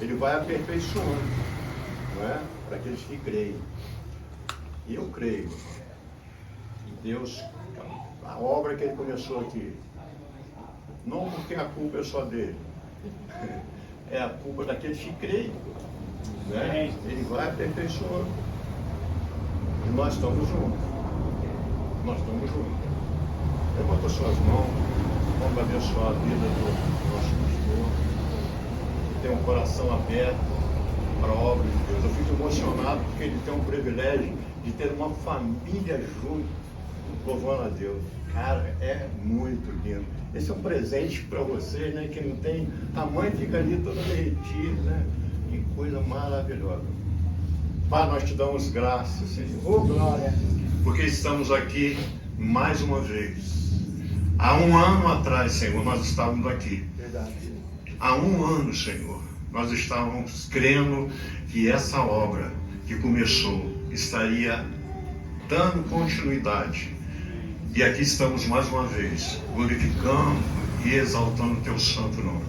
Ele vai aperfeiçoando, não é? Para aqueles que creem. E eu creio que Deus, a obra que Ele começou aqui, não porque a culpa é só dele, é a culpa daqueles que creem, né? Ele vai aperfeiçoando. E nós estamos juntos. Nós estamos juntos. Levanta suas mãos, vamos abençoar a vida do nosso pastor. Tem um coração aberto para a obra de Deus. Eu fico emocionado porque ele tem um privilégio de ter uma família junto, louvando a Deus. Cara, é muito lindo. Esse é um presente para vocês, né? Que não tem. A mãe fica ali toda derretida, né? Que coisa maravilhosa. Pai, nós te damos graças, Senhor. Oh, glória. Porque estamos aqui mais uma vez. Há um ano atrás, Senhor, nós estávamos aqui. Verdade. Há um ano, Senhor, nós estávamos crendo que essa obra que começou estaria dando continuidade. E aqui estamos mais uma vez, glorificando e exaltando o teu santo nome.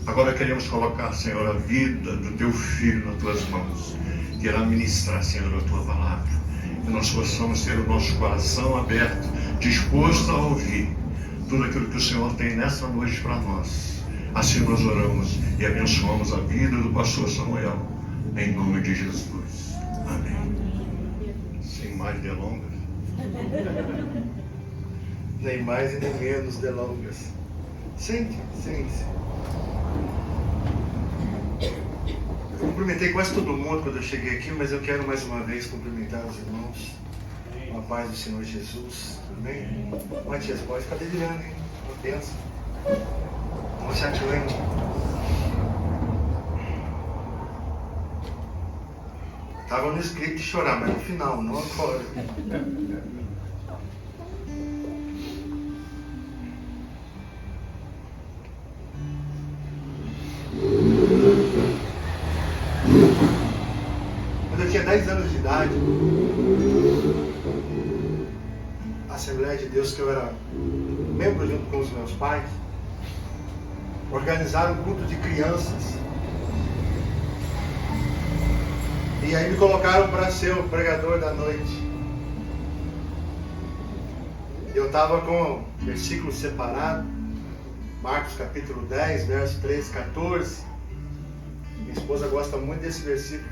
Agora queremos colocar, Senhor, a vida do teu filho nas tuas mãos. Que irá ministrar, Senhor, a tua palavra. Que nós possamos ter o nosso coração aberto, disposto a ouvir tudo aquilo que o Senhor tem nessa noite para nós. Assim nós oramos e abençoamos a vida do pastor Samuel, em nome de Jesus. Amém. Sem mais delongas. Nem mais e nem menos delongas. Sente. Eu cumprimentei quase todo mundo quando eu cheguei aqui, mas eu quero mais uma vez cumprimentar os irmãos. Com a paz do Senhor Jesus. Amém? Matias, pode ficar delirando, hein? Não pensa. Não se atlante. Estava no script chorar, mas no final, não agora. Quando eu tinha 10 anos de idade, a Assembleia de Deus, que eu era membro junto com os meus pais, organizaram um culto de crianças. E aí me colocaram para ser o pregador da noite. Eu estava com versículo separado, Marcos capítulo 10, verso 13, 14. Minha esposa gosta muito desse versículo,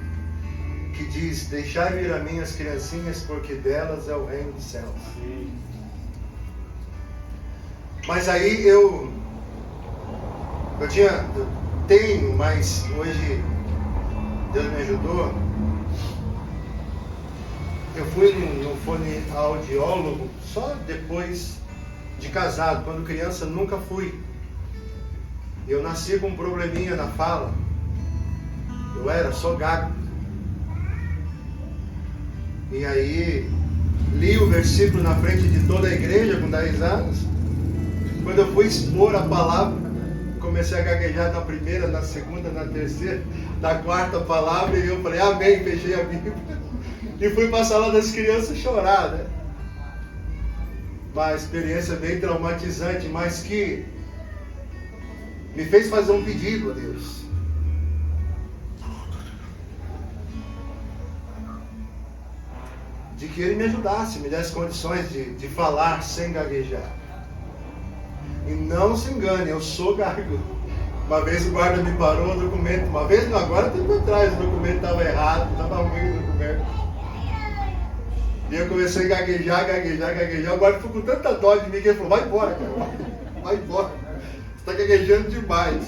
que diz: deixai vir a mim as criancinhas, porque delas é o reino dos céus. Mas aí eu tenho, mas hoje Deus me ajudou. Eu fui no fonoaudiólogo só depois de casado. Quando criança nunca fui. Eu nasci com um probleminha na fala. Eu sou gago. E aí li o versículo na frente de toda a igreja com 10 anos. Quando eu fui expor a palavra, comecei a gaguejar na primeira, na segunda, na terceira, na quarta palavra, e eu falei amém, fechei a Bíblia. E fui para a sala das crianças chorar, né? Uma experiência bem traumatizante, mas que me fez fazer um pedido a Deus. De que Ele me ajudasse, me desse condições de falar sem gaguejar. E não se engane, eu sou gago. Uma vez o guarda me parou, o documento, uma vez não, agora tempo atrás, o documento estava errado, estava ruim o documento. E eu comecei a gaguejar. O guarda ficou com tanta dó de mim que ele falou: vai embora, cara, vai embora. Você está gaguejando demais.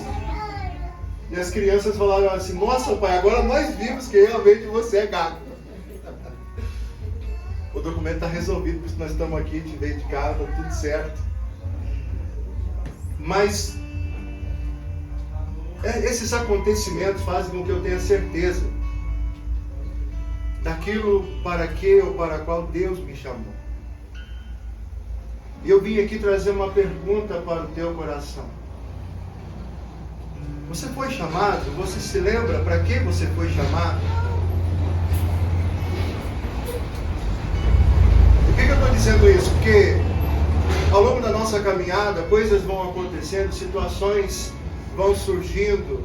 E as crianças falaram assim: nossa, pai, agora nós vimos que realmente você é gago. O documento está resolvido, por isso nós estamos aqui, te veio de casa, está tudo certo. Mas esses acontecimentos fazem com que eu tenha certeza daquilo para que ou para qual Deus me chamou. E eu vim aqui trazer uma pergunta para o teu coração. Você foi chamado? Você se lembra para que você foi chamado? E por que eu estou dizendo isso? Porque ao longo da nossa caminhada, coisas vão acontecendo, situações vão surgindo,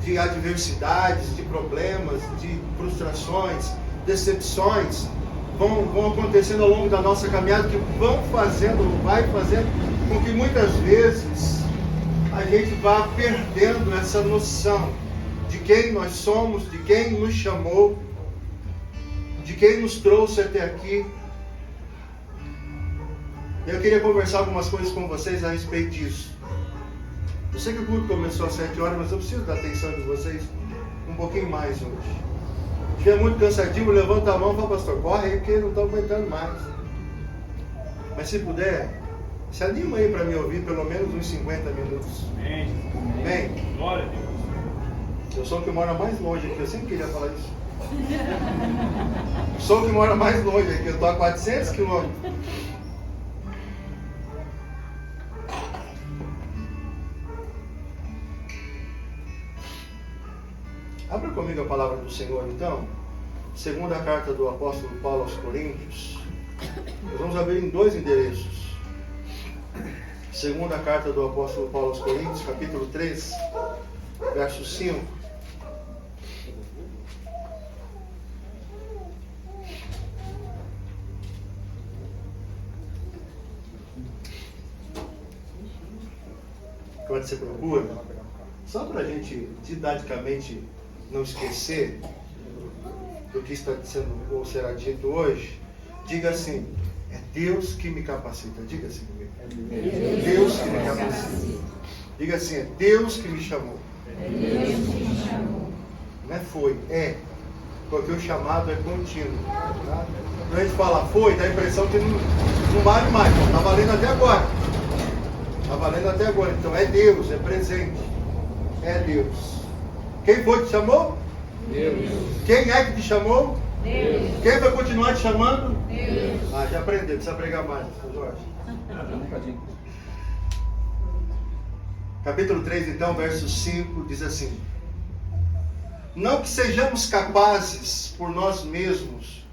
de adversidades, de problemas, de frustrações, decepções, vão acontecendo ao longo da nossa caminhada, que vai fazendo com que muitas vezes a gente vá perdendo essa noção de quem nós somos, de quem nos chamou, de quem nos trouxe até aqui. Eu queria conversar algumas coisas com vocês a respeito disso. Eu sei que o culto começou às 7 horas, mas eu preciso da atenção de vocês um pouquinho mais hoje. Se estiver muito cansativo, levanta a mão e fala, pastor, corre aí, porque não estou aguentando mais. Mas se puder, se anima aí para me ouvir pelo menos uns 50 minutos. Amém. Glória a Deus. Eu sou o que mora mais longe aqui, eu sempre queria falar isso. Sou o que mora mais longe aqui, eu estou a 400 quilômetros. Abra comigo a palavra do Senhor, então. Segunda carta do apóstolo Paulo aos Coríntios. Nós vamos abrir em 2 endereços. Segunda carta do apóstolo Paulo aos Coríntios, capítulo 3, verso 5. Quando você procura, só para a gente didaticamente não esquecer do que está sendo ou será dito hoje, diga assim: é Deus que me capacita. Diga assim comigo: é Deus que me capacita. Diga assim: é Deus que me chamou. Não é foi, é. Porque o chamado é contínuo. Tá? Quando a gente fala foi, dá a impressão que não vale mais. Está valendo até agora. Está valendo até agora. Então é Deus, é presente. É Deus. Quem foi que te chamou? Deus. Quem é que te chamou? Deus. Quem vai continuar te chamando? Deus. Ah, já aprendeu, precisa pregar mais, Jorge. Capítulo 3, então, verso 5, diz assim: não que sejamos capazes por nós mesmos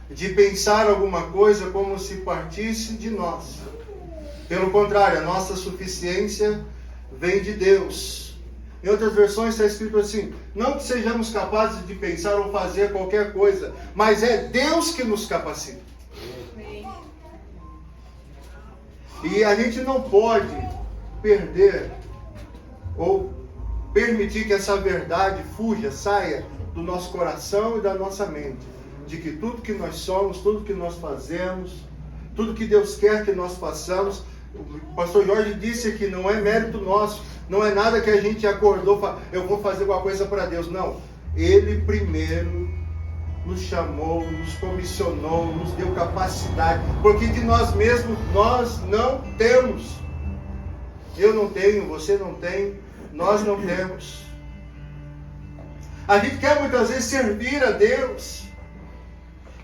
de pensar alguma coisa como se partisse de nós. Pelo contrário, a nossa suficiência vem de Deus. Em outras versões está escrito assim: não que sejamos capazes de pensar ou fazer qualquer coisa, mas é Deus que nos capacita. E a gente não pode perder ou permitir que essa verdade fuja, saia do nosso coração e da nossa mente, de que tudo que nós somos, tudo que nós fazemos, tudo que Deus quer que nós façamos, o pastor Jorge disse que não é mérito nosso, não é nada que a gente acordou, eu vou fazer alguma coisa para Deus. Não, Ele primeiro nos chamou, nos comissionou, nos deu capacidade, porque de nós mesmos nós não temos. Eu não tenho, você não tem, nós não temos. A gente quer muitas vezes servir a Deus,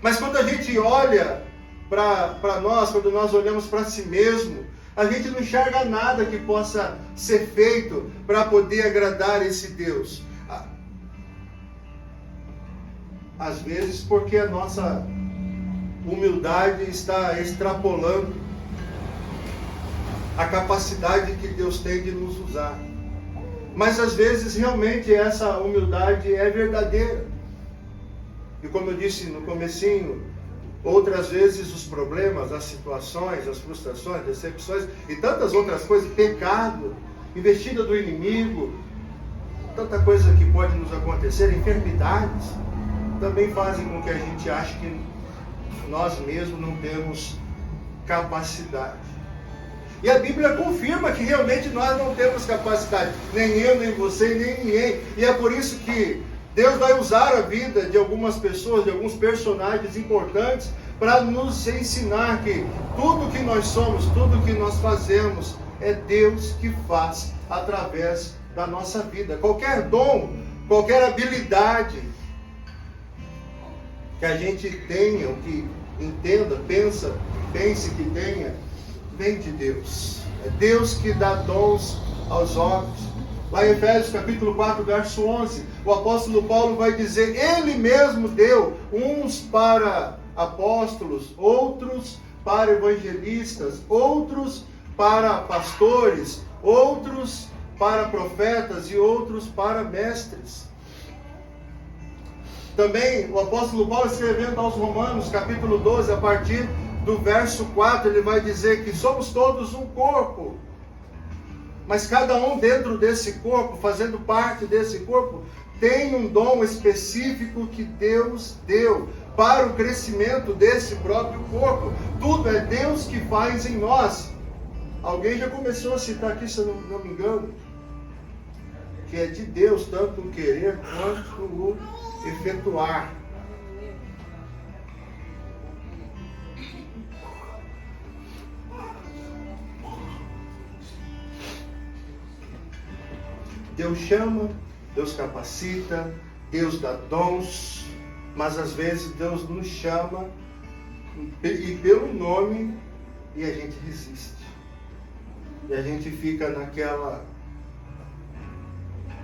mas quando a gente olha para nós, quando nós olhamos para si mesmo, a gente não enxerga nada que possa ser feito para poder agradar esse Deus. Às vezes porque a nossa humildade está extrapolando a capacidade que Deus tem de nos usar. Mas às vezes realmente essa humildade é verdadeira. E como eu disse no comecinho, outras vezes os problemas, as situações, as frustrações, decepções e tantas outras coisas, pecado, investida do inimigo, tanta coisa que pode nos acontecer, enfermidades, também fazem com que a gente ache que nós mesmos não temos capacidade. E a Bíblia confirma que realmente nós não temos capacidade, nem eu, nem você, nem ninguém. E é por isso que Deus vai usar a vida de algumas pessoas, de alguns personagens importantes, para nos ensinar que tudo que nós somos, tudo que nós fazemos, é Deus que faz através da nossa vida. Qualquer dom, qualquer habilidade que a gente tenha, ou que entenda, pense que tenha, vem de Deus. É Deus que dá dons aos homens. Lá em Efésios capítulo 4, verso 11, o apóstolo Paulo vai dizer: Ele mesmo deu uns para apóstolos, outros para evangelistas, outros para pastores, outros para profetas e outros para mestres. Também o apóstolo Paulo, escrevendo aos Romanos, capítulo 12, a partir do verso 4, ele vai dizer que somos todos um corpo, mas cada um dentro desse corpo, fazendo parte desse corpo, tem um dom específico que Deus deu para o crescimento desse próprio corpo. Tudo é Deus que faz em nós. Alguém já começou a citar aqui, se eu não me engano, que é de Deus tanto o querer quanto o efetuar. Deus chama, Deus capacita, Deus dá dons, mas às vezes Deus nos chama e pelo nome e a gente resiste. E a gente fica naquela,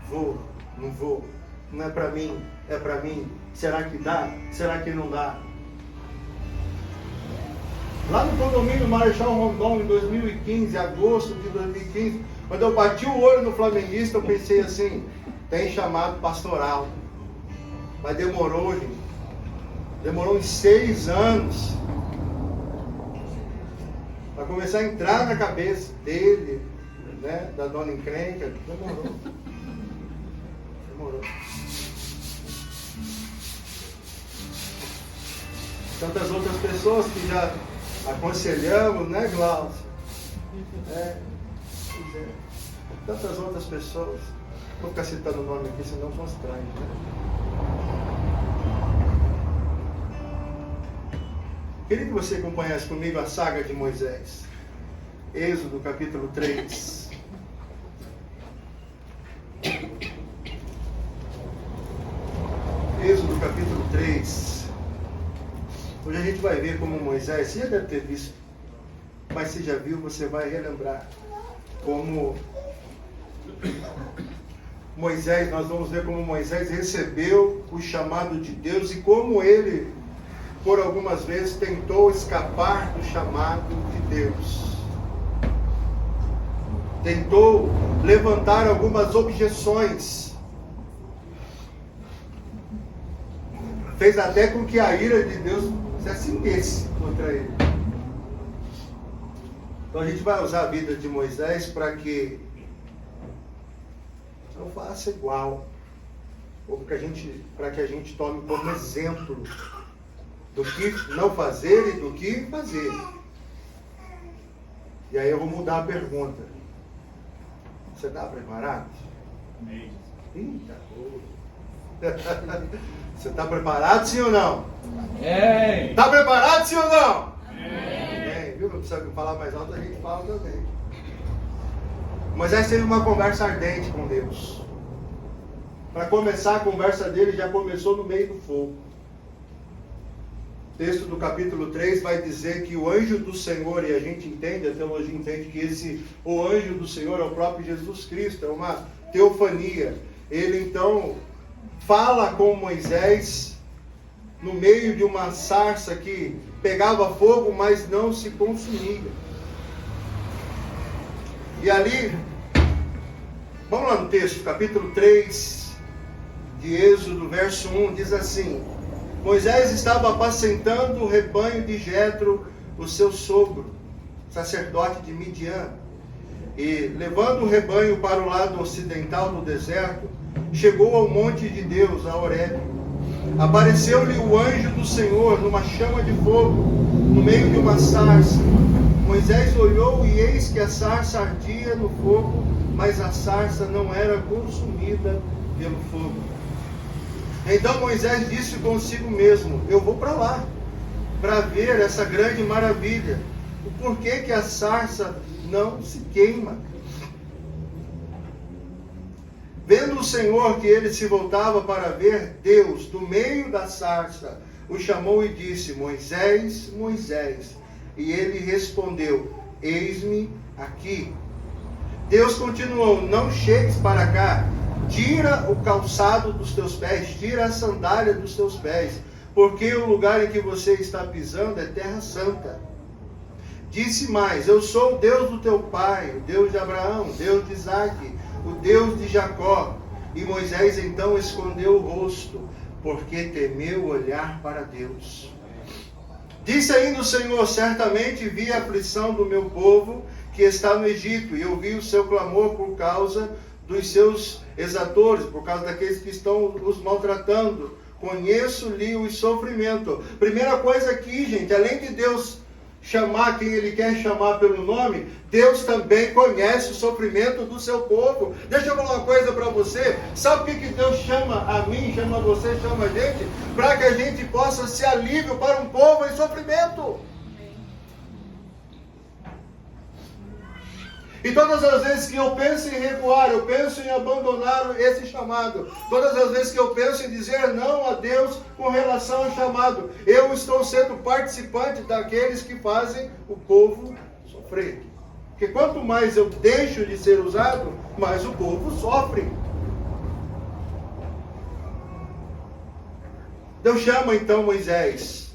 vou, não é para mim, é para mim, será que dá? Será que não dá? Lá no condomínio Marechal Rondon, em 2015, agosto de 2015, quando eu bati o olho no flamenguista, eu pensei assim, tem chamado pastoral. Mas demorou, gente. Demorou uns 6 anos para começar a entrar na cabeça dele, né, da dona encrenca. Demorou. Tantas outras pessoas que já aconselhamos, né, Glaucio? Tantas outras pessoas. Vou ficar citando o nome aqui, senão constrange, né? Queria que você acompanhasse comigo a saga de Moisés. Êxodo capítulo 3. Êxodo capítulo 3. Hoje a gente vai ver como Moisés, você já deve ter visto, mas se já viu, você vai relembrar como Moisés, nós vamos ver como Moisés recebeu o chamado de Deus e como ele, por algumas vezes, tentou escapar do chamado de Deus. Tentou levantar algumas objeções. Fez até com que a ira de Deus se acendesse contra ele. Então a gente vai usar a vida de Moisés para que não faça igual, ou para que a gente tome como exemplo do que não fazer e do que fazer. E aí eu vou mudar a pergunta. Você está preparado? Eita, você está preparado, sim ou não? Está preparado, sim ou não? Viu? Não precisa falar mais alto, a gente fala também. Moisés teve uma conversa ardente com Deus. Para começar, a conversa dele já começou no meio do fogo. O texto do capítulo 3 vai dizer que o anjo do Senhor, e a gente entende, a teologia entende que o anjo do Senhor é o próprio Jesus Cristo, é uma teofania. Ele então fala com Moisés no meio de uma sarça que pegava fogo, mas não se consumia. E ali, vamos lá no texto, capítulo 3 de Êxodo, verso 1, diz assim: Moisés estava apacentando o rebanho de Jetro, o seu sogro, sacerdote de Midian, e levando o rebanho para o lado ocidental do deserto, chegou ao monte de Deus, a Horebe. Apareceu-lhe o anjo do Senhor numa chama de fogo, no meio de uma sarça. Moisés olhou e eis que a sarça ardia no fogo, mas a sarça não era consumida pelo fogo. Então Moisés disse consigo mesmo: eu vou para lá, para ver essa grande maravilha. O porquê que a sarça não se queima? Vendo o Senhor que ele se voltava para ver, Deus, do meio da sarça, o chamou e disse: Moisés, Moisés. E ele respondeu: eis-me aqui. Deus continuou: não chegues para cá, tira o calçado dos teus pés, tira a sandália dos teus pés, porque o lugar em que você está pisando é terra santa. Disse mais: eu sou o Deus do teu pai, o Deus de Abraão, Deus de Isaque. o Deus de Jacó. E Moisés então escondeu o rosto, porque temeu olhar para Deus. Disse ainda o Senhor: certamente vi a aflição do meu povo que está no Egito, e ouvi o seu clamor por causa dos seus exatores, por causa daqueles que estão os maltratando. Conheço-lhe o sofrimento. Primeira coisa aqui, gente, além de Deus chamar quem Ele quer chamar pelo nome, Deus também conhece o sofrimento do seu povo. Deixa eu falar uma coisa para você. Sabe o que Deus chama a mim, chama a você, chama a gente? Para que a gente possa ser alívio para um povo em sofrimento. E todas as vezes que eu penso em recuar, eu penso em abandonar esse chamado, todas as vezes que eu penso em dizer não a Deus com relação ao chamado, eu estou sendo participante daqueles que fazem o povo sofrer. Porque quanto mais eu deixo de ser usado, mais o povo sofre. Deus chama então Moisés,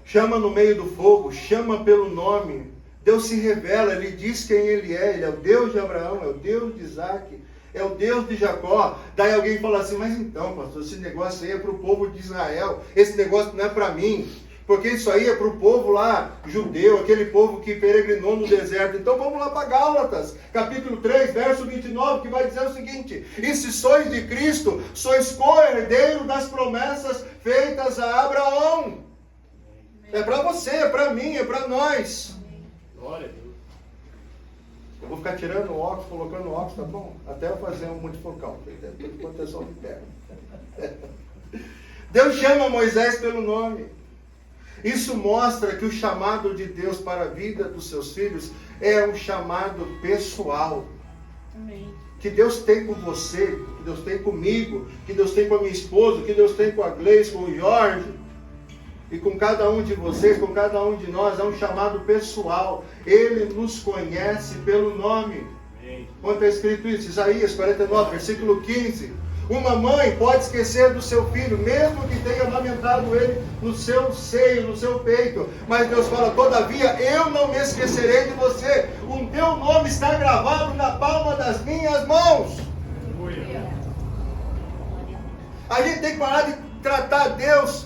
chama no meio do fogo, chama pelo nome. Deus se revela, Ele diz quem Ele é o Deus de Abraão, é o Deus de Isaac, é o Deus de Jacó. Daí alguém fala assim: mas então, pastor, esse negócio aí é para o povo de Israel, esse negócio não é para mim, porque isso aí é para o povo lá, judeu, aquele povo que peregrinou no deserto. Então vamos lá para Gálatas, capítulo 3, verso 29, que vai dizer o seguinte: e se sois de Cristo, sois co-herdeiro das promessas feitas a Abraão. É para você, é para mim, é para nós. Glória a Deus. Eu vou ficar tirando o óculos, colocando o óculos, tá bom? Até eu fazer um multifocal, por enquanto é só de perto. Deus chama Moisés pelo nome. Isso mostra que o chamado de Deus para a vida dos seus filhos é um chamado pessoal. Amém. Que Deus tem com você, que Deus tem comigo, que Deus tem com a minha esposa, que Deus tem com a Gleice, com o Jorge. E com cada um de vocês, com cada um de nós, é um chamado pessoal. Ele nos conhece pelo nome. Onde está escrito isso? Isaías 49, versículo 15. Uma mãe pode esquecer do seu filho, mesmo que tenha amamentado ele no seu seio, no seu peito. Mas Deus fala: todavia eu não me esquecerei de você. O teu nome está gravado na palma das minhas mãos. A gente tem que parar de tratar Deus,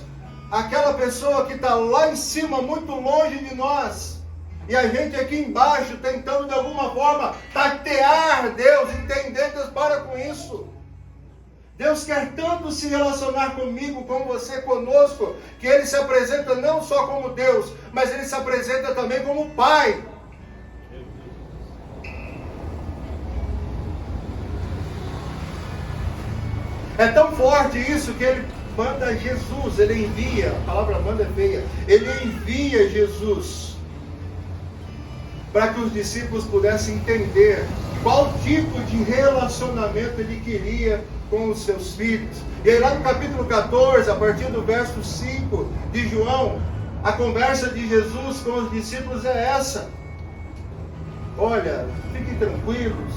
aquela pessoa que está lá em cima, muito longe de nós, e a gente aqui embaixo tentando de alguma forma tatear Deus, entender Deus. Para com isso. Deus quer tanto se relacionar comigo, com você, conosco, que Ele se apresenta não só como Deus, mas Ele se apresenta também como Pai. É tão forte isso que Ele manda Jesus, Ele envia, a palavra manda é feia, Ele envia Jesus para que os discípulos pudessem entender qual tipo de relacionamento Ele queria com os seus filhos. E aí lá no capítulo 14, a partir do verso 5 de João, a conversa de Jesus com os discípulos é essa: olha, fiquem tranquilos.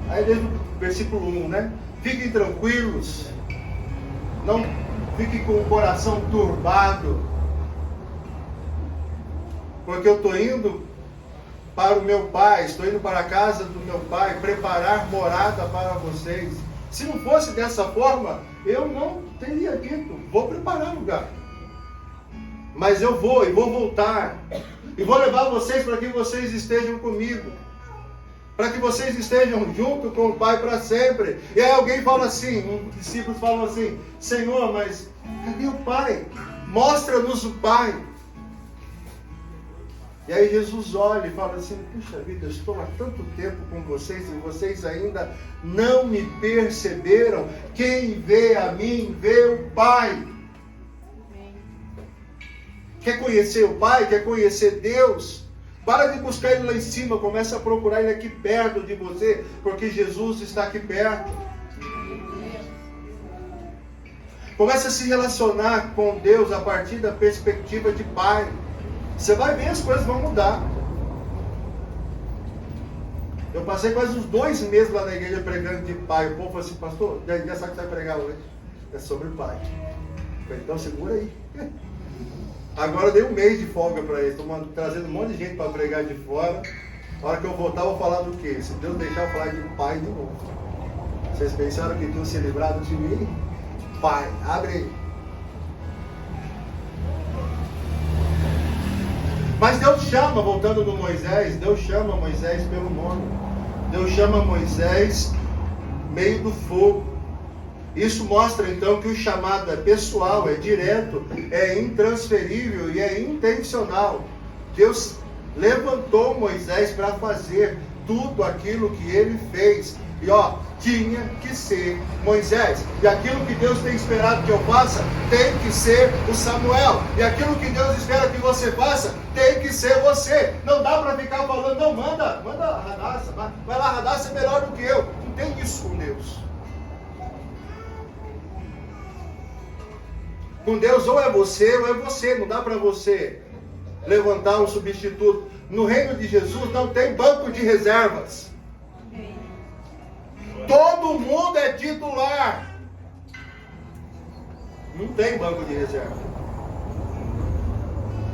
Aí desde o versículo 1, né? Fiquem tranquilos, não fiquem com o coração turbado, porque eu estou indo para o meu Pai, estou indo para a casa do meu Pai, preparar morada para vocês. Se não fosse dessa forma, eu não teria dito: vou preparar lugar. Mas eu vou, e vou voltar, e vou levar vocês para que vocês estejam comigo, para que vocês estejam junto com o Pai para sempre. E aí alguém fala assim, um discípulo fala assim: Senhor, mas cadê o Pai? Mostra-nos o Pai. E aí Jesus olha e fala assim: puxa vida, eu estou há tanto tempo com vocês e vocês ainda não me perceberam. Quem vê a mim, vê o Pai. Quer conhecer o Pai? Quer conhecer Deus? Para de buscar Ele lá em cima, começa a procurar Ele aqui perto de você, porque Jesus está aqui perto. Comece a se relacionar com Deus a partir da perspectiva de Pai. Você vai ver, as coisas vão mudar. Eu passei quase uns 2 meses lá na igreja pregando de Pai. O povo falou assim: pastor, já sabe o que você vai pregar hoje? É sobre Pai. Eu falei: então segura aí. Agora eu dei 1 mês de folga para eles. Estou trazendo um monte de gente para pregar de fora. A hora que eu voltar, eu vou falar do quê? Se Deus deixar, eu falar de pai de novo. Vocês pensaram que Deus se livrado de mim? Pai, abre aí. Mas Deus chama, voltando no Moisés, Deus chama Moisés pelo nome. Deus chama Moisés meio do fogo. Isso mostra então que o chamado é pessoal, é direto, é intransferível e é intencional. Deus levantou Moisés para fazer tudo aquilo que ele fez. E tinha que ser Moisés. E aquilo que Deus tem esperado que eu faça, tem que ser o Samuel. E aquilo que Deus espera que você faça, tem que ser você. Não dá para ficar falando, não, manda a Radassa, vai lá, a Radassa é melhor do que eu. Não tem isso com Deus. Com Deus ou é você, não dá para você levantar um substituto. No reino de Jesus não tem banco de reservas. Todo mundo é titular. Não tem banco de reserva.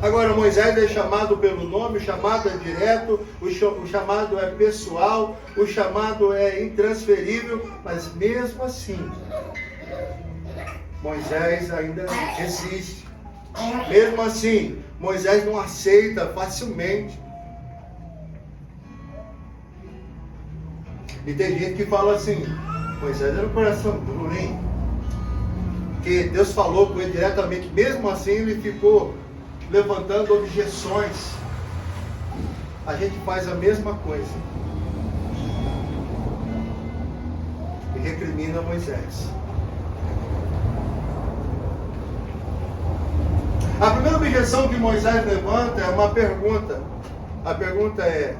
Agora Moisés é chamado pelo nome, o chamado é direto, o chamado é pessoal, o chamado é intransferível, mas mesmo assim, Moisés ainda resiste. Mesmo assim, Moisés não aceita facilmente. E tem gente que fala assim, Moisés era um coração duro, hein? Que Deus falou com ele diretamente, mesmo assim ele ficou levantando objeções. A gente faz a mesma coisa. E recrimina Moisés. A primeira objeção que Moisés levanta é uma pergunta. A pergunta é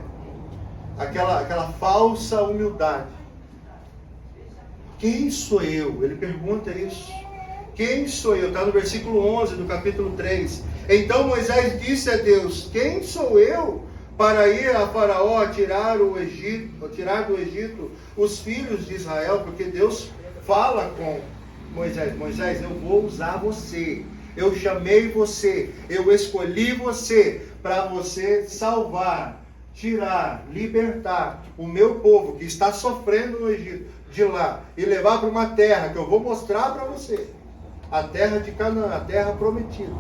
aquela falsa humildade. Quem sou eu? Ele pergunta isso. Quem sou eu? Está no versículo 11 do capítulo 3. Então Moisés disse a Deus, quem sou eu para ir a Faraó tirar do Egito os filhos de Israel? Porque Deus fala com Moisés, Moisés, eu vou usar você. Eu chamei você, eu escolhi você para você salvar, tirar, libertar o meu povo que está sofrendo no Egito de lá e levar para uma terra que eu vou mostrar para você, a terra de Canaã, a terra prometida.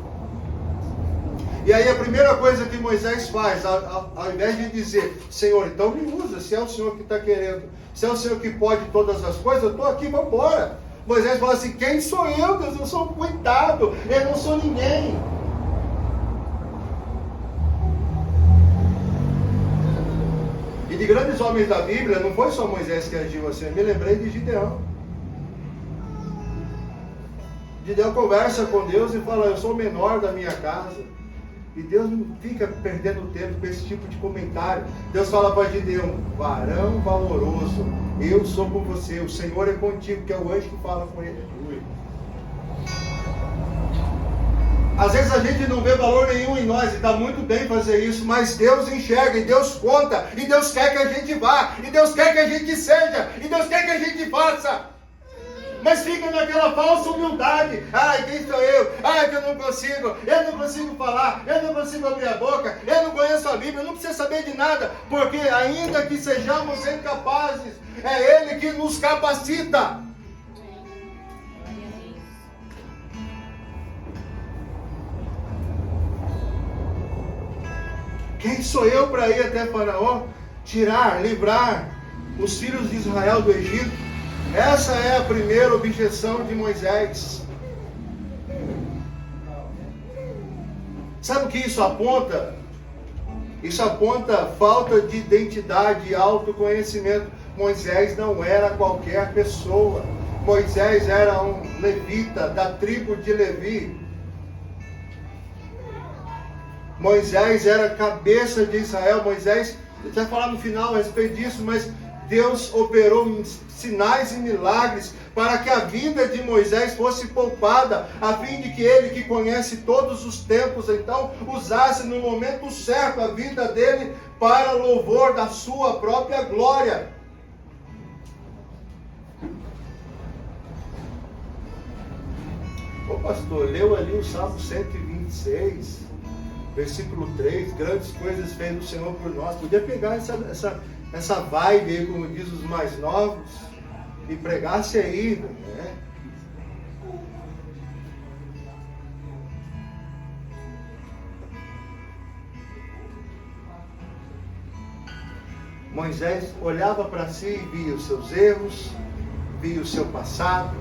E aí a primeira coisa que Moisés faz, ao invés de dizer, Senhor, então me usa, se é o Senhor que está querendo, se é o Senhor que pode todas as coisas, eu estou aqui, vamos embora. Moisés fala assim, quem sou eu, Deus? Eu sou um coitado, eu não sou ninguém. E de grandes homens da Bíblia, não foi só Moisés que agiu assim, eu me lembrei de Gideão. Gideão conversa com Deus e fala, eu sou o menor da minha casa. E Deus não fica perdendo tempo com esse tipo de comentário. Deus fala para Gideão, varão valoroso, eu sou com você, o Senhor é contigo, que é o anjo que fala com ele. Às vezes a gente não vê valor nenhum em nós, e está muito bem fazer isso, mas Deus enxerga, e Deus conta, e Deus quer que a gente vá, e Deus quer que a gente seja, e Deus quer que a gente faça. Mas fica naquela falsa humildade. Ai, quem sou eu? Ai, que eu não consigo falar, eu não consigo abrir a boca, eu não conheço a Bíblia, eu não preciso saber de nada, porque ainda que sejamos incapazes, é Ele que nos capacita. Quem sou eu para ir até Faraó, tirar, livrar os filhos de Israel do Egito? Essa é a primeira objeção de Moisés. Sabe o que isso aponta? Isso aponta falta de identidade e autoconhecimento. Moisés não era qualquer pessoa. Moisés era um levita da tribo de Levi. Moisés era cabeça de Israel. Moisés, a gente vai falar no final a respeito disso, mas Deus operou sinais e milagres para que a vida de Moisés fosse poupada, a fim de que ele, que conhece todos os tempos, então usasse no momento certo a vida dele para louvor da sua própria glória. Ô pastor, leu ali o Salmo 126, versículo 3, grandes coisas fez o Senhor por nós. Podia pegar essa vibe aí, como diz os mais novos, e pregasse aí, né? Moisés olhava para si e via os seus erros, via o seu passado.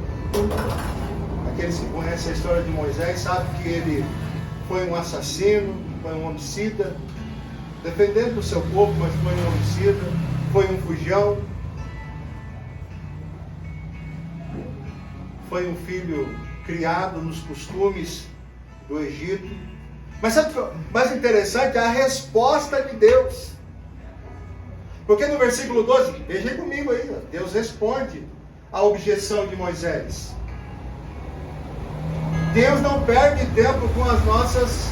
Aqueles que conhecem a história de Moisés sabem que ele foi um assassino, foi um homicida, defendendo o seu povo, mas foi um homicida, foi um fujão, foi um filho criado nos costumes do Egito. Mas sabe o mais interessante? É a resposta de Deus. Porque no versículo 12, veja comigo aí, Deus responde à objeção de Moisés. Deus não perde tempo com as nossas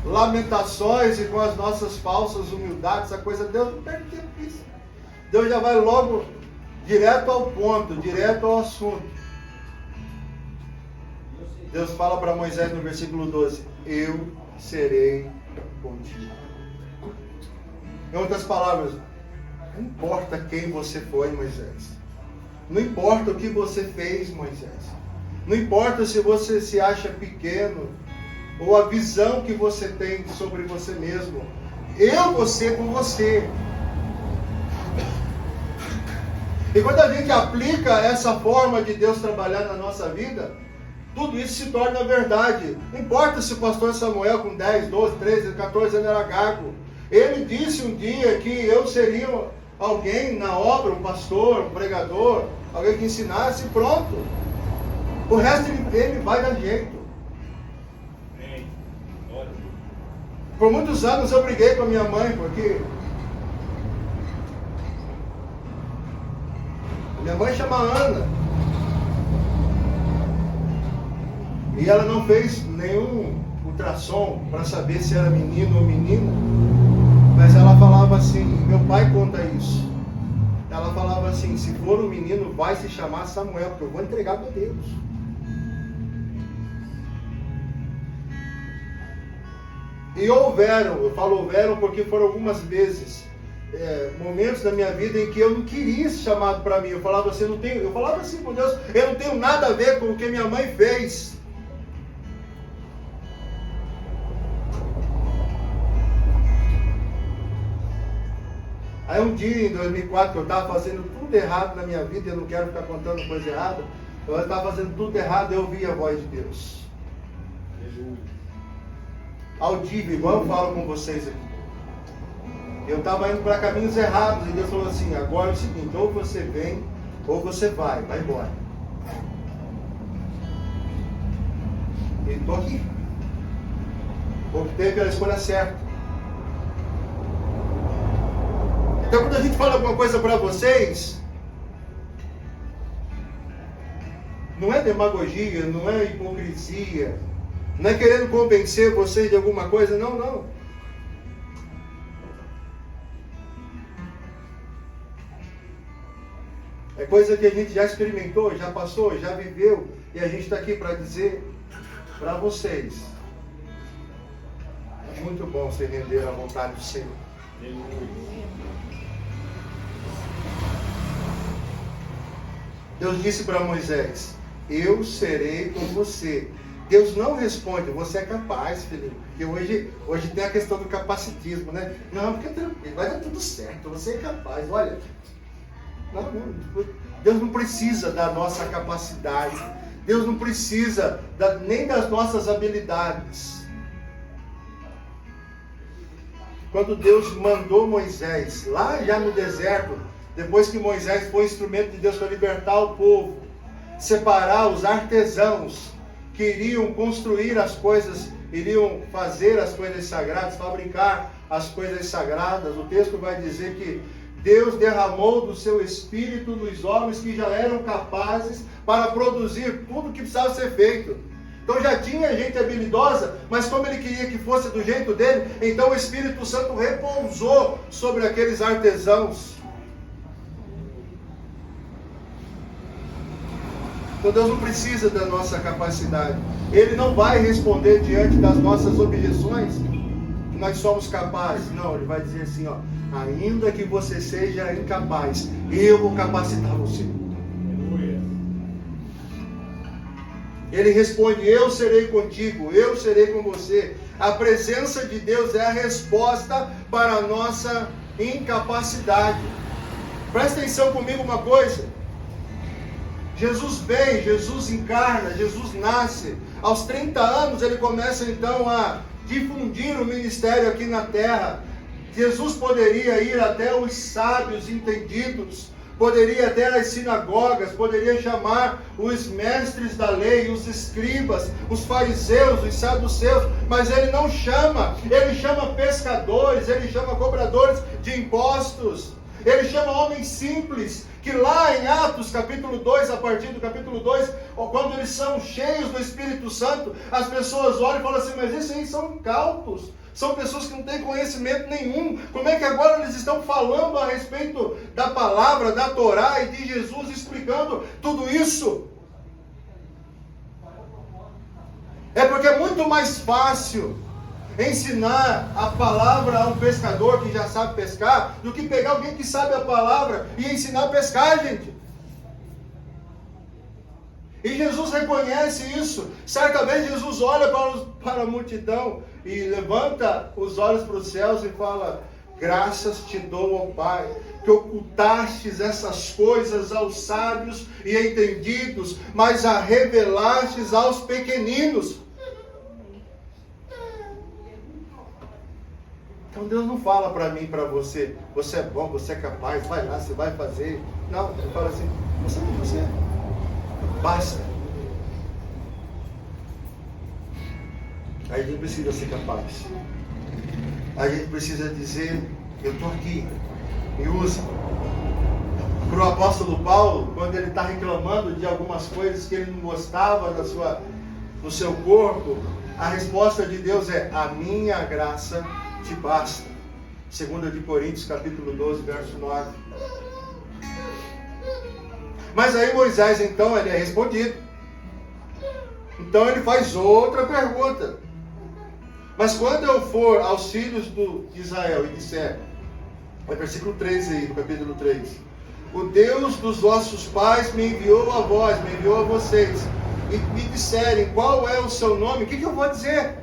lamentações e com as nossas falsas humildades, essa coisa, Deus não perde tempo com isso. Deus já vai logo direto ao ponto, direto ao assunto. Deus fala para Moisés no versículo 12, eu serei contigo. Em outras palavras, não importa quem você foi, Moisés. Não importa o que você fez, Moisés. Não importa se você se acha pequeno, ou a visão que você tem sobre você mesmo. Eu vou ser com você. E quando a gente aplica essa forma de Deus trabalhar na nossa vida, tudo isso se torna verdade. Não importa se o pastor Samuel com 10, 12, 13, 14 anos era gago. Ele disse um dia que eu seria alguém na obra, um pastor, um pregador, alguém que ensinasse, pronto. O resto ele vai dar jeito. Por muitos anos eu briguei com a minha mãe, porque minha mãe chama Ana. E ela não fez nenhum ultrassom para saber se era menino ou menina. Mas ela falava assim, meu pai conta isso. Ela falava assim, se for um menino, vai se chamar Samuel, porque eu vou entregar para Deus. E eu falo houveram porque foram algumas vezes, momentos da minha vida em que eu não queria esse chamado para mim. Eu falava assim, eu falava assim com Deus, eu não tenho nada a ver com o que minha mãe fez. Aí um dia, em 2004, eu estava fazendo tudo errado na minha vida, eu não quero ficar contando coisa errada, eu estava fazendo tudo errado, eu ouvi a voz de Deus. Audível, igual eu falo com vocês aqui. Eu estava indo para caminhos errados, e Deus falou assim, agora é o seguinte, ou você vem, ou você vai embora. E estou aqui. Optei pela escolha certa. Então quando a gente fala alguma coisa para vocês, não é demagogia, não é hipocrisia, não é querendo convencer vocês de alguma coisa, não. É coisa que a gente já experimentou, já passou, já viveu, e a gente está aqui para dizer para vocês. É muito bom se render à vontade do Senhor. Deus disse para Moisés, eu serei com você. Deus não responde, você é capaz, filho. Porque hoje tem a questão do capacitismo, né? Não, fica tranquilo, vai dar tudo certo, você é capaz. Olha, não, Deus não precisa da nossa capacidade. Deus não precisa nem das nossas habilidades. Quando Deus mandou Moisés, lá já no deserto, depois que Moisés foi instrumento de Deus para libertar o povo, separar os artesãos que iriam construir as coisas, iriam fazer as coisas sagradas, fabricar as coisas sagradas, o texto vai dizer que Deus derramou do seu Espírito nos homens que já eram capazes para produzir tudo que precisava ser feito. Então já tinha gente habilidosa, mas como ele queria que fosse do jeito dele, então o Espírito Santo repousou sobre aqueles artesãos. Então Deus não precisa da nossa capacidade. Ele não vai responder diante das nossas objeções nós somos capazes. Não, ele vai dizer assim, ó, ainda que você seja incapaz, eu vou capacitar você. Ele responde, eu serei contigo, eu serei com você. A presença de Deus é a resposta para a nossa incapacidade. Presta atenção comigo uma coisa. Jesus vem, Jesus encarna, Jesus nasce. Aos 30 anos ele começa então a difundir o ministério aqui na terra. Jesus poderia ir até os sábios entendidos, poderia até as sinagogas, poderia chamar os mestres da lei, os escribas, os fariseus, os saduceus, mas ele não chama, ele chama pescadores, ele chama cobradores de impostos, ele chama homens simples, que lá em Atos capítulo 2, a partir do capítulo 2, quando eles são cheios do Espírito Santo, as pessoas olham e falam assim, mas esses aí são incautos, são pessoas que não têm conhecimento nenhum, como é que agora eles estão falando a respeito da palavra, da Torá e de Jesus, explicando tudo isso? É porque é muito mais fácil ensinar a palavra a um pescador que já sabe pescar, do que pegar alguém que sabe a palavra e ensinar a pescar, gente. E Jesus reconhece isso. Certa vez Jesus olha para a multidão e levanta os olhos para os céus e fala, graças te dou, ó Pai, que ocultastes essas coisas aos sábios e entendidos, mas a revelastes aos pequeninos. Então Deus não fala para mim, para você, você é bom, você é capaz, vai lá, você vai fazer. Não, Ele fala assim, você basta. Aí a gente precisa ser capaz. A gente precisa dizer, eu estou aqui, me usa. Para o apóstolo Paulo, quando ele está reclamando de algumas coisas que ele não gostava no seu corpo, a resposta de Deus é, a minha graça te basta. 2 de Coríntios, capítulo 12, verso 9. Mas aí Moisés, então, ele é respondido. Então ele faz outra pergunta. Mas quando eu for aos filhos de Israel e disser, é versículo 13 aí, no capítulo 3, o Deus dos vossos pais me enviou a vós, me enviou a vocês, e me disserem qual é o seu nome, o que eu vou dizer?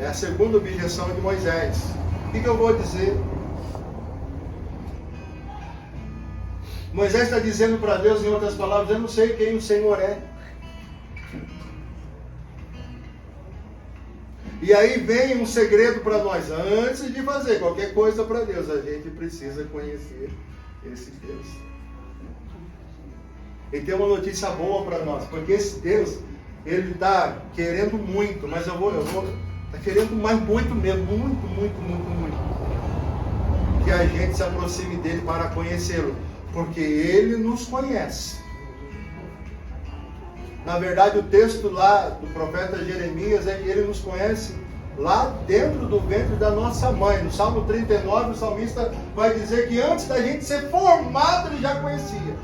É a segunda objeção de Moisés. O que eu vou dizer? Moisés está dizendo para Deus, em outras palavras, eu não sei quem o Senhor é. E aí vem um segredo para nós. Antes de fazer qualquer coisa para Deus, a gente precisa conhecer esse Deus. E tem uma notícia boa para nós, porque esse Deus, ele está querendo muito, mas está querendo mais muito mesmo, muito. Que a gente se aproxime dele para conhecê-lo, porque ele nos conhece. Na verdade, o texto lá do profeta Jeremias é que ele nos conhece lá dentro do ventre da nossa mãe. No Salmo 39, o salmista vai dizer que antes da gente ser formado, ele já conhecia.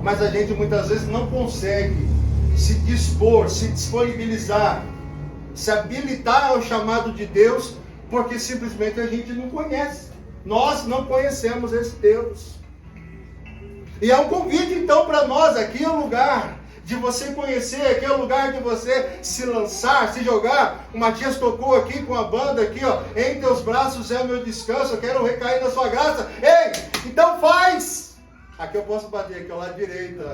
Mas a gente muitas vezes não consegue se dispor, se disponibilizar, se habilitar ao chamado de Deus, porque simplesmente a gente não conhece. Nós não conhecemos esse Deus. E é um convite então para nós, aqui é o lugar de você conhecer, aqui é o lugar de você se lançar, se jogar. O Matias tocou aqui com a banda aqui, ó, em teus braços é o meu descanso, eu quero recair na sua graça. Ei, então faz! Aqui eu posso bater, aqui ao lado direito.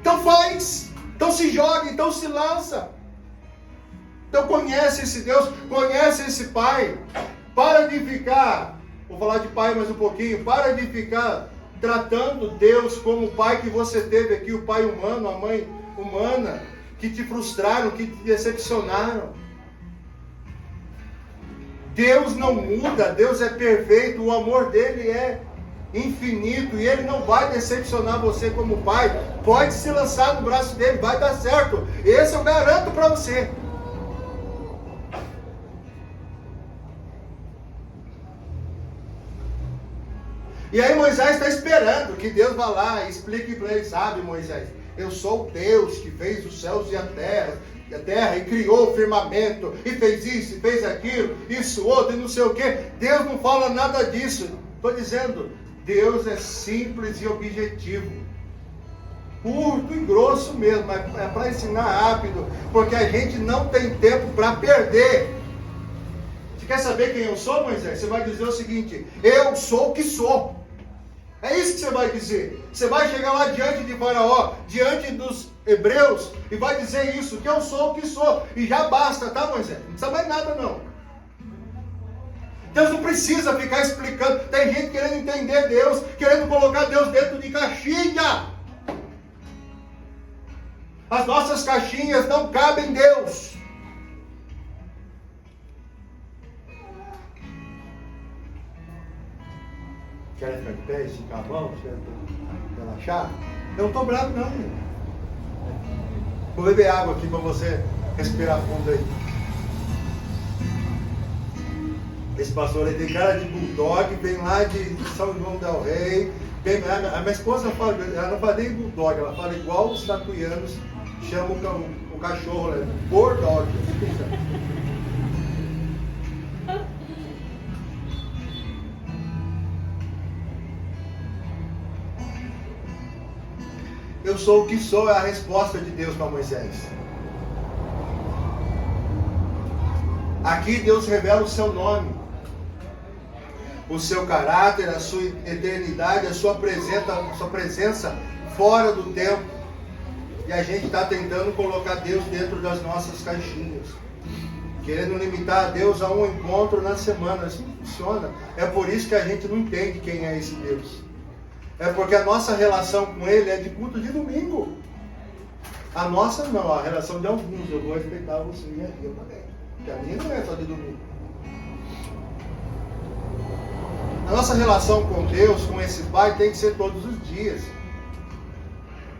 Então faz! Então se joga, então se lança. Então conhece esse Deus, conhece esse Pai. Para de ficar, vou falar de pai mais um pouquinho, para de ficar tratando Deus como o pai que você teve aqui, o pai humano, a mãe humana, que te frustraram, que te decepcionaram. Deus não muda, Deus é perfeito, o amor dele é infinito e ele não vai decepcionar você como pai. Pode se lançar no braço dele, vai dar certo. Esse eu garanto para você. E aí Moisés está esperando que Deus vá lá e explique para ele, sabe, Moisés, Eu sou o Deus que fez os céus e a terra, e criou o firmamento, e fez isso, e fez aquilo, isso, outro, e não sei o que. Deus não fala nada disso. Estou dizendo, Deus é simples e objetivo. Curto e grosso mesmo, é para ensinar rápido, porque a gente não tem tempo para perder. Você quer saber quem eu sou, Moisés? Você vai dizer o seguinte: eu sou o que sou. É isso que você vai dizer. Você vai chegar lá diante de Faraó, diante dos hebreus, e vai dizer isso, que eu sou o que sou. E já basta, tá, Moisés? Não precisa mais nada, não. Deus não precisa ficar explicando. Tem gente querendo entender Deus, querendo colocar Deus dentro de caixinha. As nossas caixinhas não cabem em Deus. Querem ficar de pé, esticar a mão, relaxar? Eu não estou bravo não, meu. Vou beber água aqui para você respirar fundo aí. Esse pastor aí tem cara de bulldog, vem lá de São João del Rei. A minha esposa fala, ela não fala nem bulldog, ela fala igual os tatuianos chamam o cachorro, né? Bulldog. Eu sou o que sou, é a resposta de Deus para Moisés. Aqui Deus revela o seu nome, o seu caráter, a sua eternidade, a sua presença fora do tempo. E a gente está tentando colocar Deus dentro das nossas caixinhas, querendo limitar a Deus a um encontro na semana. Assim não funciona. É por isso que a gente não entende quem é esse Deus. É porque a nossa relação com Ele é de culto de domingo. A nossa não, a relação de alguns. Eu vou respeitar você e eu também. Porque a minha não é só de domingo. A nossa relação com Deus, com esse Pai, tem que ser todos os dias.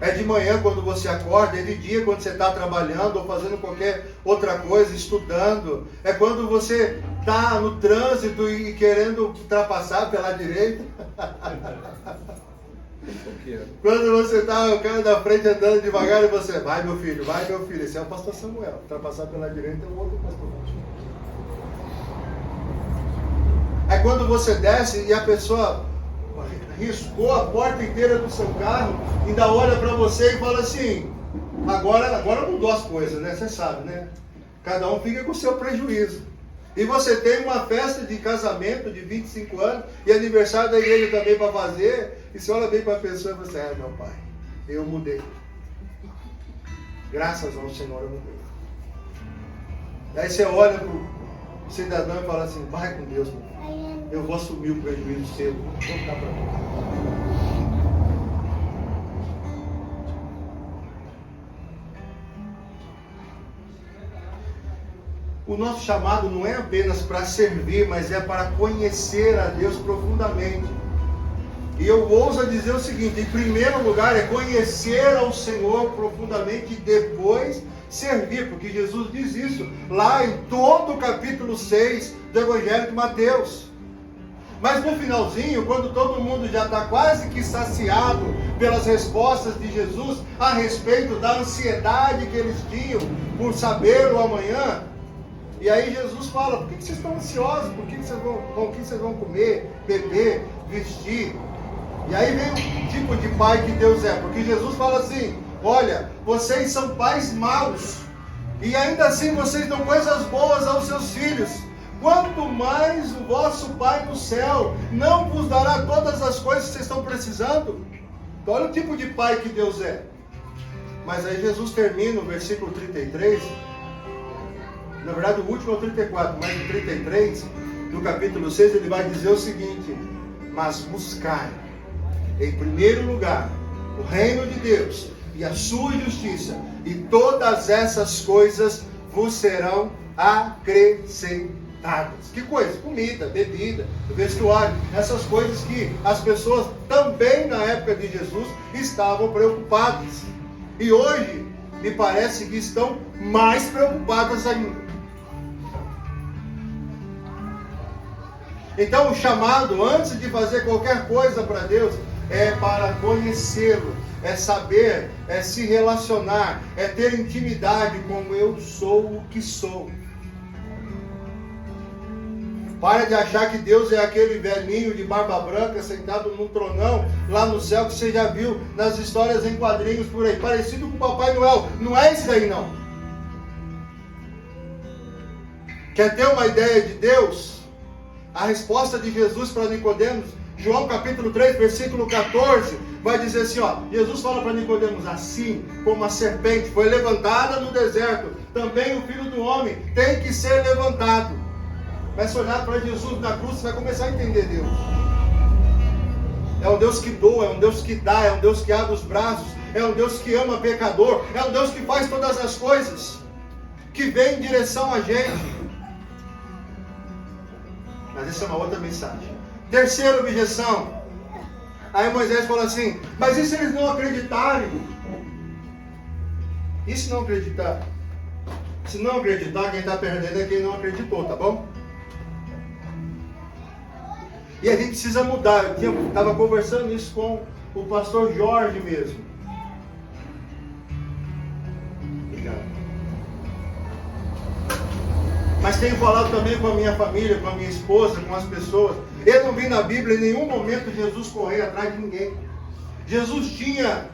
É de manhã quando você acorda, é de dia quando você está trabalhando ou fazendo qualquer outra coisa, estudando. É quando você está no trânsito e querendo ultrapassar pela direita. Quando você está o cara da frente andando devagar e você, vai meu filho. Esse é o pastor Samuel. Ultrapassar pela direita é o outro pastor. É quando você desce e a pessoa riscou a porta inteira do seu carro, ainda olha para você e fala assim, agora mudou as coisas, né? Você sabe, né? Cada um fica com o seu prejuízo. E você tem uma festa de casamento de 25 anos e aniversário da igreja também para fazer, e você olha bem para a pessoa e você, meu pai, eu mudei. Graças ao Senhor eu mudei. Aí você olha para o cidadão e fala assim, vai com Deus, meu pai. Eu vou assumir o prejuízo seu. Vou ficar para mim. O nosso chamado não é apenas para servir, mas é para conhecer a Deus profundamente. E eu ouso dizer o seguinte, em primeiro lugar é conhecer ao Senhor profundamente e depois servir, porque Jesus diz isso lá em todo o capítulo 6 do Evangelho de Mateus. Mas no finalzinho, quando todo mundo já está quase que saciado pelas respostas de Jesus a respeito da ansiedade que eles tinham por saber o amanhã, e aí Jesus fala, por que vocês estão ansiosos? Com que vocês vão comer, beber, vestir? E aí vem o tipo de pai que Deus é, porque Jesus fala assim, olha, vocês são pais maus, e ainda assim vocês dão coisas boas aos seus filhos. Quanto mais o vosso Pai no céu não vos dará todas as coisas que vocês estão precisando? Então, olha o tipo de pai que Deus é. Mas aí Jesus termina o versículo 33, na verdade o último é o 34, mas o 33, do capítulo 6, ele vai dizer o seguinte, mas buscai em primeiro lugar o reino de Deus e a sua justiça, e todas essas coisas vos serão acrescentadas. Que coisa? Comida, bebida, vestuário, essas coisas que as pessoas também na época de Jesus estavam preocupadas. E hoje, me parece que estão mais preocupadas ainda. Então o chamado, antes de fazer qualquer coisa para Deus, é para conhecê-lo, é saber, é se relacionar, é ter intimidade como eu sou o que sou. Para de achar que Deus é aquele velhinho de barba branca sentado num tronão lá no céu que você já viu nas histórias em quadrinhos por aí, parecido com o Papai Noel. Não é isso aí não. Quer ter uma ideia de Deus? A resposta de Jesus para Nicodemos, João capítulo 3, versículo 14, vai dizer assim, ó, Jesus fala para Nicodemos, assim como a serpente foi levantada no deserto, também o Filho do Homem tem que ser levantado. Comece a olhar para Jesus na cruz, você vai começar a entender Deus. É um Deus que doa, é um Deus que dá, é um Deus que abre os braços, é um Deus que ama pecador, é um Deus que faz todas as coisas, que vem em direção a gente. Mas essa é uma outra mensagem. Terceira objeção. Aí Moisés falou assim, mas e se eles não acreditarem? E se não acreditar? Se não acreditar, quem está perdendo é quem não acreditou, tá bom? E a gente precisa mudar. Eu estava conversando isso com o pastor Jorge mesmo. Obrigado. Mas tenho falado também com a minha família, com a minha esposa, com as pessoas. Eu não vi na Bíblia em nenhum momento Jesus correr atrás de ninguém. Jesus tinha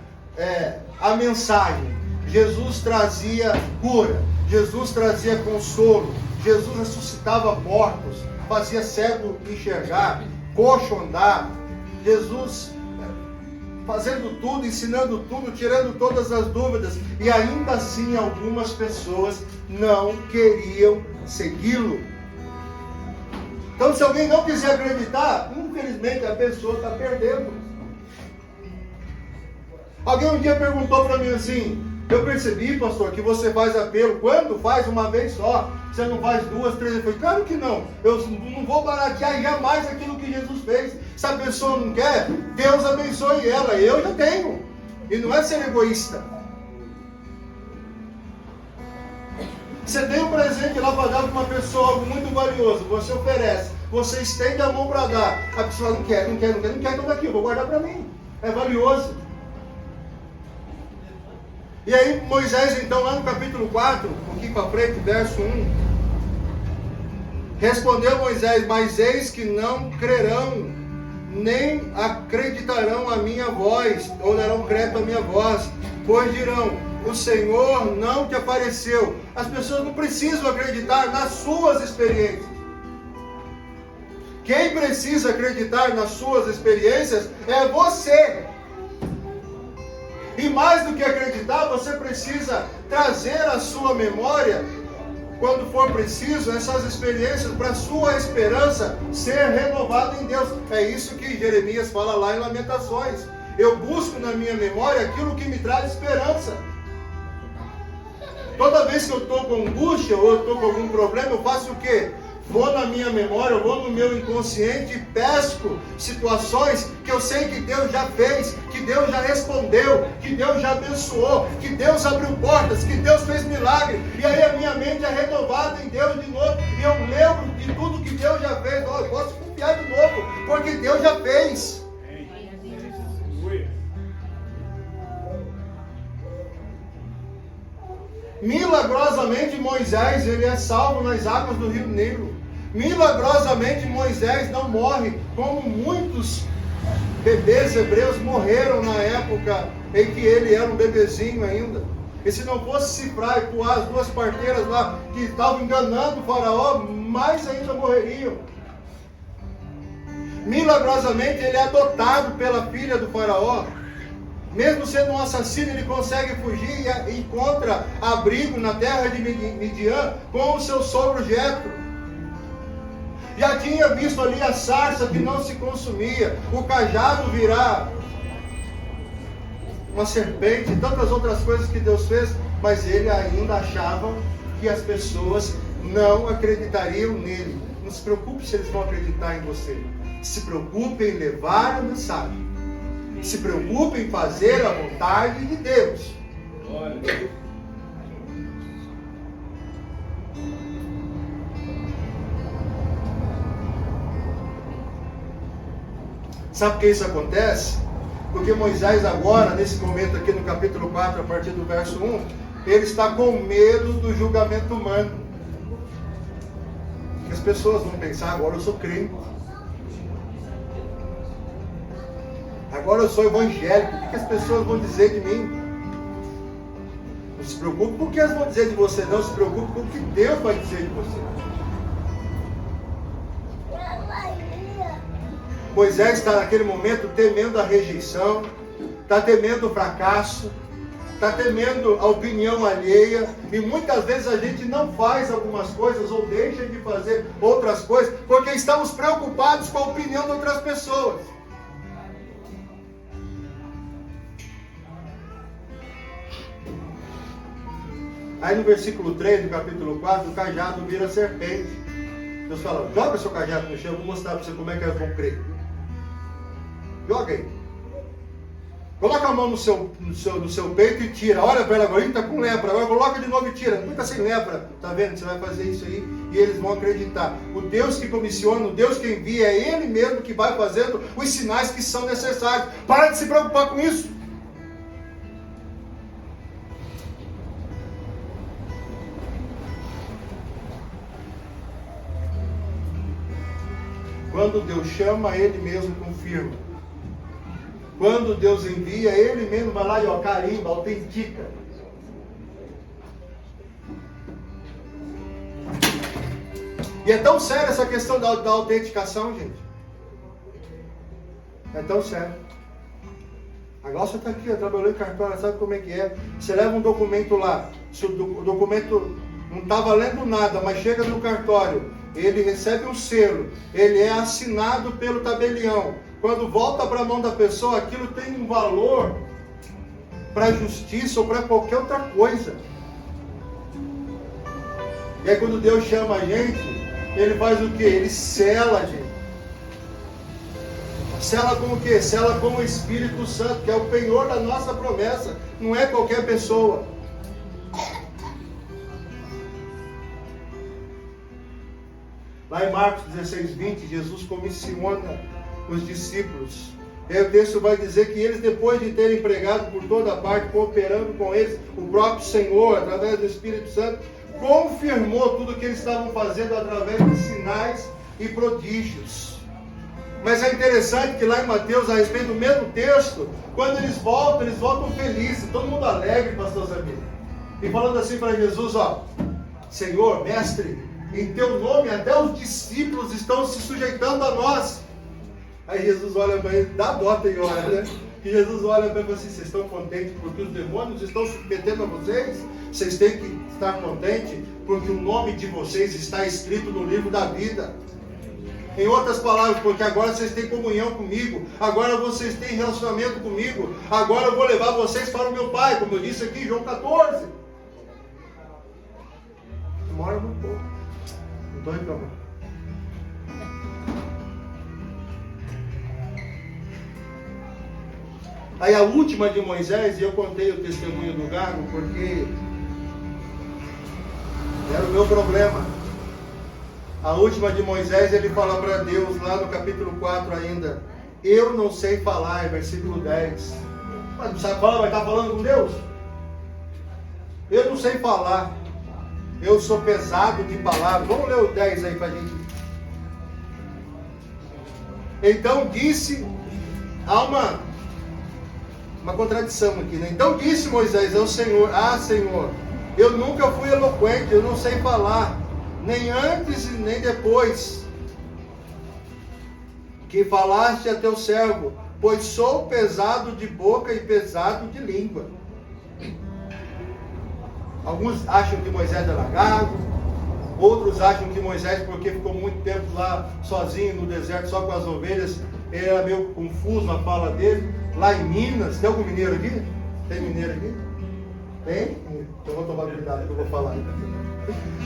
a mensagem. Jesus trazia cura. Jesus trazia consolo. Jesus ressuscitava mortos. Fazia cego enxergar. Coxo andar. Jesus fazendo tudo, ensinando tudo, tirando todas as dúvidas. E ainda assim algumas pessoas não queriam segui-lo. Então se alguém não quiser acreditar, infelizmente a pessoa está perdendo. Alguém um dia perguntou para mim assim, eu percebi, pastor, que você faz apelo. Quando? Faz uma vez só. Você não faz duas, três. Eu falei, claro que não. Eu não vou baratear jamais aquilo que Jesus fez. Se a pessoa não quer, Deus abençoe ela. Eu já tenho. E não é ser egoísta. Você tem um presente lá para dar para uma pessoa, algo muito valioso. Você oferece. Você estende a mão para dar. A pessoa não quer, então daqui, eu vou guardar para mim. É valioso. E aí Moisés, então, lá no capítulo 4, um pouquinho para frente, verso 1, respondeu Moisés, mas eis que não crerão, nem acreditarão a minha voz, ou darão crédito à minha voz, pois dirão, o Senhor não te apareceu. As pessoas não precisam acreditar nas suas experiências. Quem precisa acreditar nas suas experiências é você. E mais do que acreditar, você precisa trazer à sua memória, quando for preciso, essas experiências para a sua esperança ser renovada em Deus. É isso que Jeremias fala lá em Lamentações. Eu busco na minha memória aquilo que me traz esperança. Toda vez que eu estou com angústia ou eu estou com algum problema, eu faço o quê? Vou na minha memória, eu vou no meu inconsciente e pesco situações que eu sei que Deus já fez, que Deus já respondeu, que Deus já abençoou, que Deus abriu portas, que Deus fez milagre. E aí a minha mente é renovada em Deus de novo. E eu lembro de tudo que Deus já fez. Eu posso confiar de novo, porque Deus já fez. Milagrosamente Moisés, ele é salvo nas águas do rio Nilo. Milagrosamente Moisés não morre como muitos bebês hebreus morreram na época em que ele era um bebezinho ainda. E se não fosse Cifrá e Puá, as duas parteiras lá que estavam enganando o faraó, mais ainda morreriam. Milagrosamente ele é adotado pela filha do faraó. Mesmo sendo um assassino, ele consegue fugir e encontra abrigo na terra de Midian com o seu sogro Jetro. Já tinha visto ali a sarça que não se consumia, o cajado virar uma serpente e tantas outras coisas que Deus fez, mas ele ainda achava que as pessoas não acreditariam nele. Não se preocupe se eles vão acreditar em você. Se preocupe em levar a mensagem. Se preocupe em fazer a vontade de Deus. Sabe por que isso acontece? Porque Moisés agora, nesse momento aqui no capítulo 4, a partir do verso 1, ele está com medo do julgamento humano. As pessoas vão pensar, agora eu sou crente. Agora eu sou evangélico. O que as pessoas vão dizer de mim? Não se preocupe com o que elas vão dizer de você, não. Se preocupe com o que Deus vai dizer de você. Moisés está naquele momento temendo a rejeição, está temendo o fracasso, está temendo a opinião alheia, e muitas vezes a gente não faz algumas coisas ou deixa de fazer outras coisas porque estamos preocupados com a opinião de outras pessoas. Aí no versículo 3 do capítulo 4, o cajado vira serpente. Deus fala, joga seu cajado no chão, eu vou mostrar para você como é que elas vão crer. Joga aí. Coloca a mão no seu peito e tira. Olha para ela agora, ele está com lepra. Agora coloca de novo e tira. Não está sem lepra. Está vendo? Você vai fazer isso aí e eles vão acreditar. O Deus que comissiona, o Deus que envia, é Ele mesmo que vai fazendo os sinais que são necessários. Para de se preocupar com isso. Quando Deus chama, Ele mesmo confirma. Quando Deus envia, Ele mesmo vai lá e carimba, autentica. E é tão séria essa questão da autenticação, gente. É tão sério. Agora você está aqui, trabalhando em cartório, sabe como é que é? Você leva um documento lá, se o documento não está valendo nada, mas chega no cartório, ele recebe um selo, ele é assinado pelo tabelião. Quando volta para a mão da pessoa, aquilo tem um valor para a justiça ou para qualquer outra coisa. E aí quando Deus chama a gente, Ele faz o quê? Ele sela a gente. Sela com o quê? Sela com o Espírito Santo, que é o penhor da nossa promessa. Não é qualquer pessoa. Lá em Marcos 16:20, Jesus comissiona os discípulos. E aí o texto vai dizer que eles, depois de terem pregado por toda parte, cooperando com eles, o próprio Senhor, através do Espírito Santo, confirmou tudo o que eles estavam fazendo através de sinais e prodígios. Mas é interessante que lá em Mateus, a respeito do mesmo texto, quando eles voltam felizes, todo mundo alegre, pastor Zamir. E falando assim para Jesus, Senhor, mestre, em teu nome até os discípulos estão se sujeitando a nós. Aí Jesus olha para ele, dá dó, tem hora, né? Que Jesus olha para ele e fala assim, vocês estão contentes porque os demônios estão submetendo a vocês? Vocês têm que estar contentes porque o nome de vocês está escrito no livro da vida. Em outras palavras, porque agora vocês têm comunhão comigo, agora vocês têm relacionamento comigo, agora eu vou levar vocês para o meu Pai, como eu disse aqui em João 14. Demora muito pouco, não estou reclamando. Aí a última de Moisés, e eu contei o testemunho do gago, porque era o meu problema. A última de Moisés, ele fala para Deus, lá no capítulo 4 ainda, eu não sei falar, versículo 10. Mas não sabe falar, vai estar falando com Deus? Eu não sei falar, eu sou pesado de palavras. Vamos ler o 10 aí para a gente. Então disse, há uma contradição aqui, né? Então disse Moisés ao Senhor, Senhor, eu nunca fui eloquente, eu não sei falar, nem antes e nem depois que falaste a teu servo, pois sou pesado de boca e pesado de língua. Alguns acham que Moisés era gago, outros acham que Moisés, porque ficou muito tempo lá sozinho no deserto, só com as ovelhas, ele era meio confuso na fala dele. Lá em Minas, tem algum mineiro aqui? Tem mineiro aqui? Tem? Então vou tomar cuidado que eu vou falar.